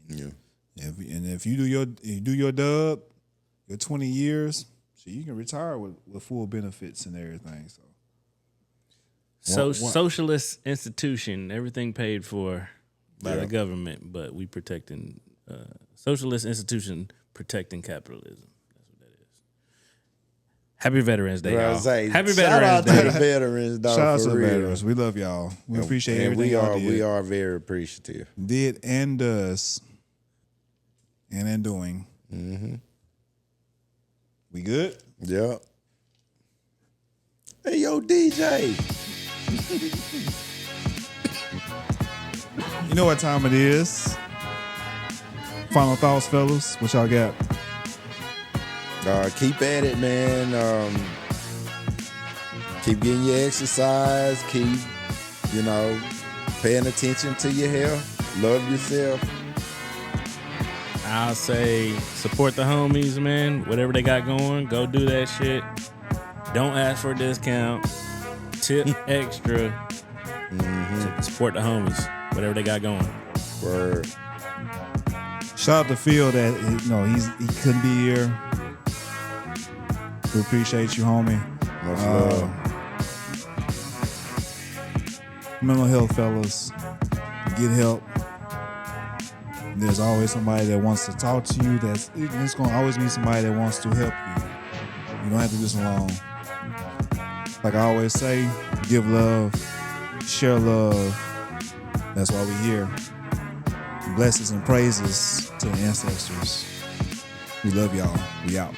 Yeah. If you do your dub, your 20 years, so you can retire with full benefits and everything. So socialist institution, everything paid for by the government, but we protecting socialist institution protecting capitalism. That's what that is. Happy Veterans Day, Well, I y'all. say, Happy shout out Veterans to the Day. veterans, dog. Shout out for to the real. veterans. We love y'all. We appreciate And everything we y'all are, did. we are very appreciative. Did and does. And in doing. Mm-hmm. We good? Yep. Hey, yo, DJ. You know what time it is. Final thoughts, fellas. What y'all got? Keep at it, man. Keep getting your exercise. Keep, paying attention to your health. Love yourself. I'll say support the homies, man. Whatever they got going, go do that shit. Don't ask for a discount. Tip extra. Support the homies. Whatever they got going. Word. Shout out to Phil that he couldn't be here. We appreciate you, homie. Much love. Mental health, fellas. Get help. There's always somebody that wants to talk to you. It's going to always be somebody that wants to help you. You don't have to do this alone. Like I always say, give love, share love. That's why we're here. Blessings and praises to the ancestors. We love y'all. We out.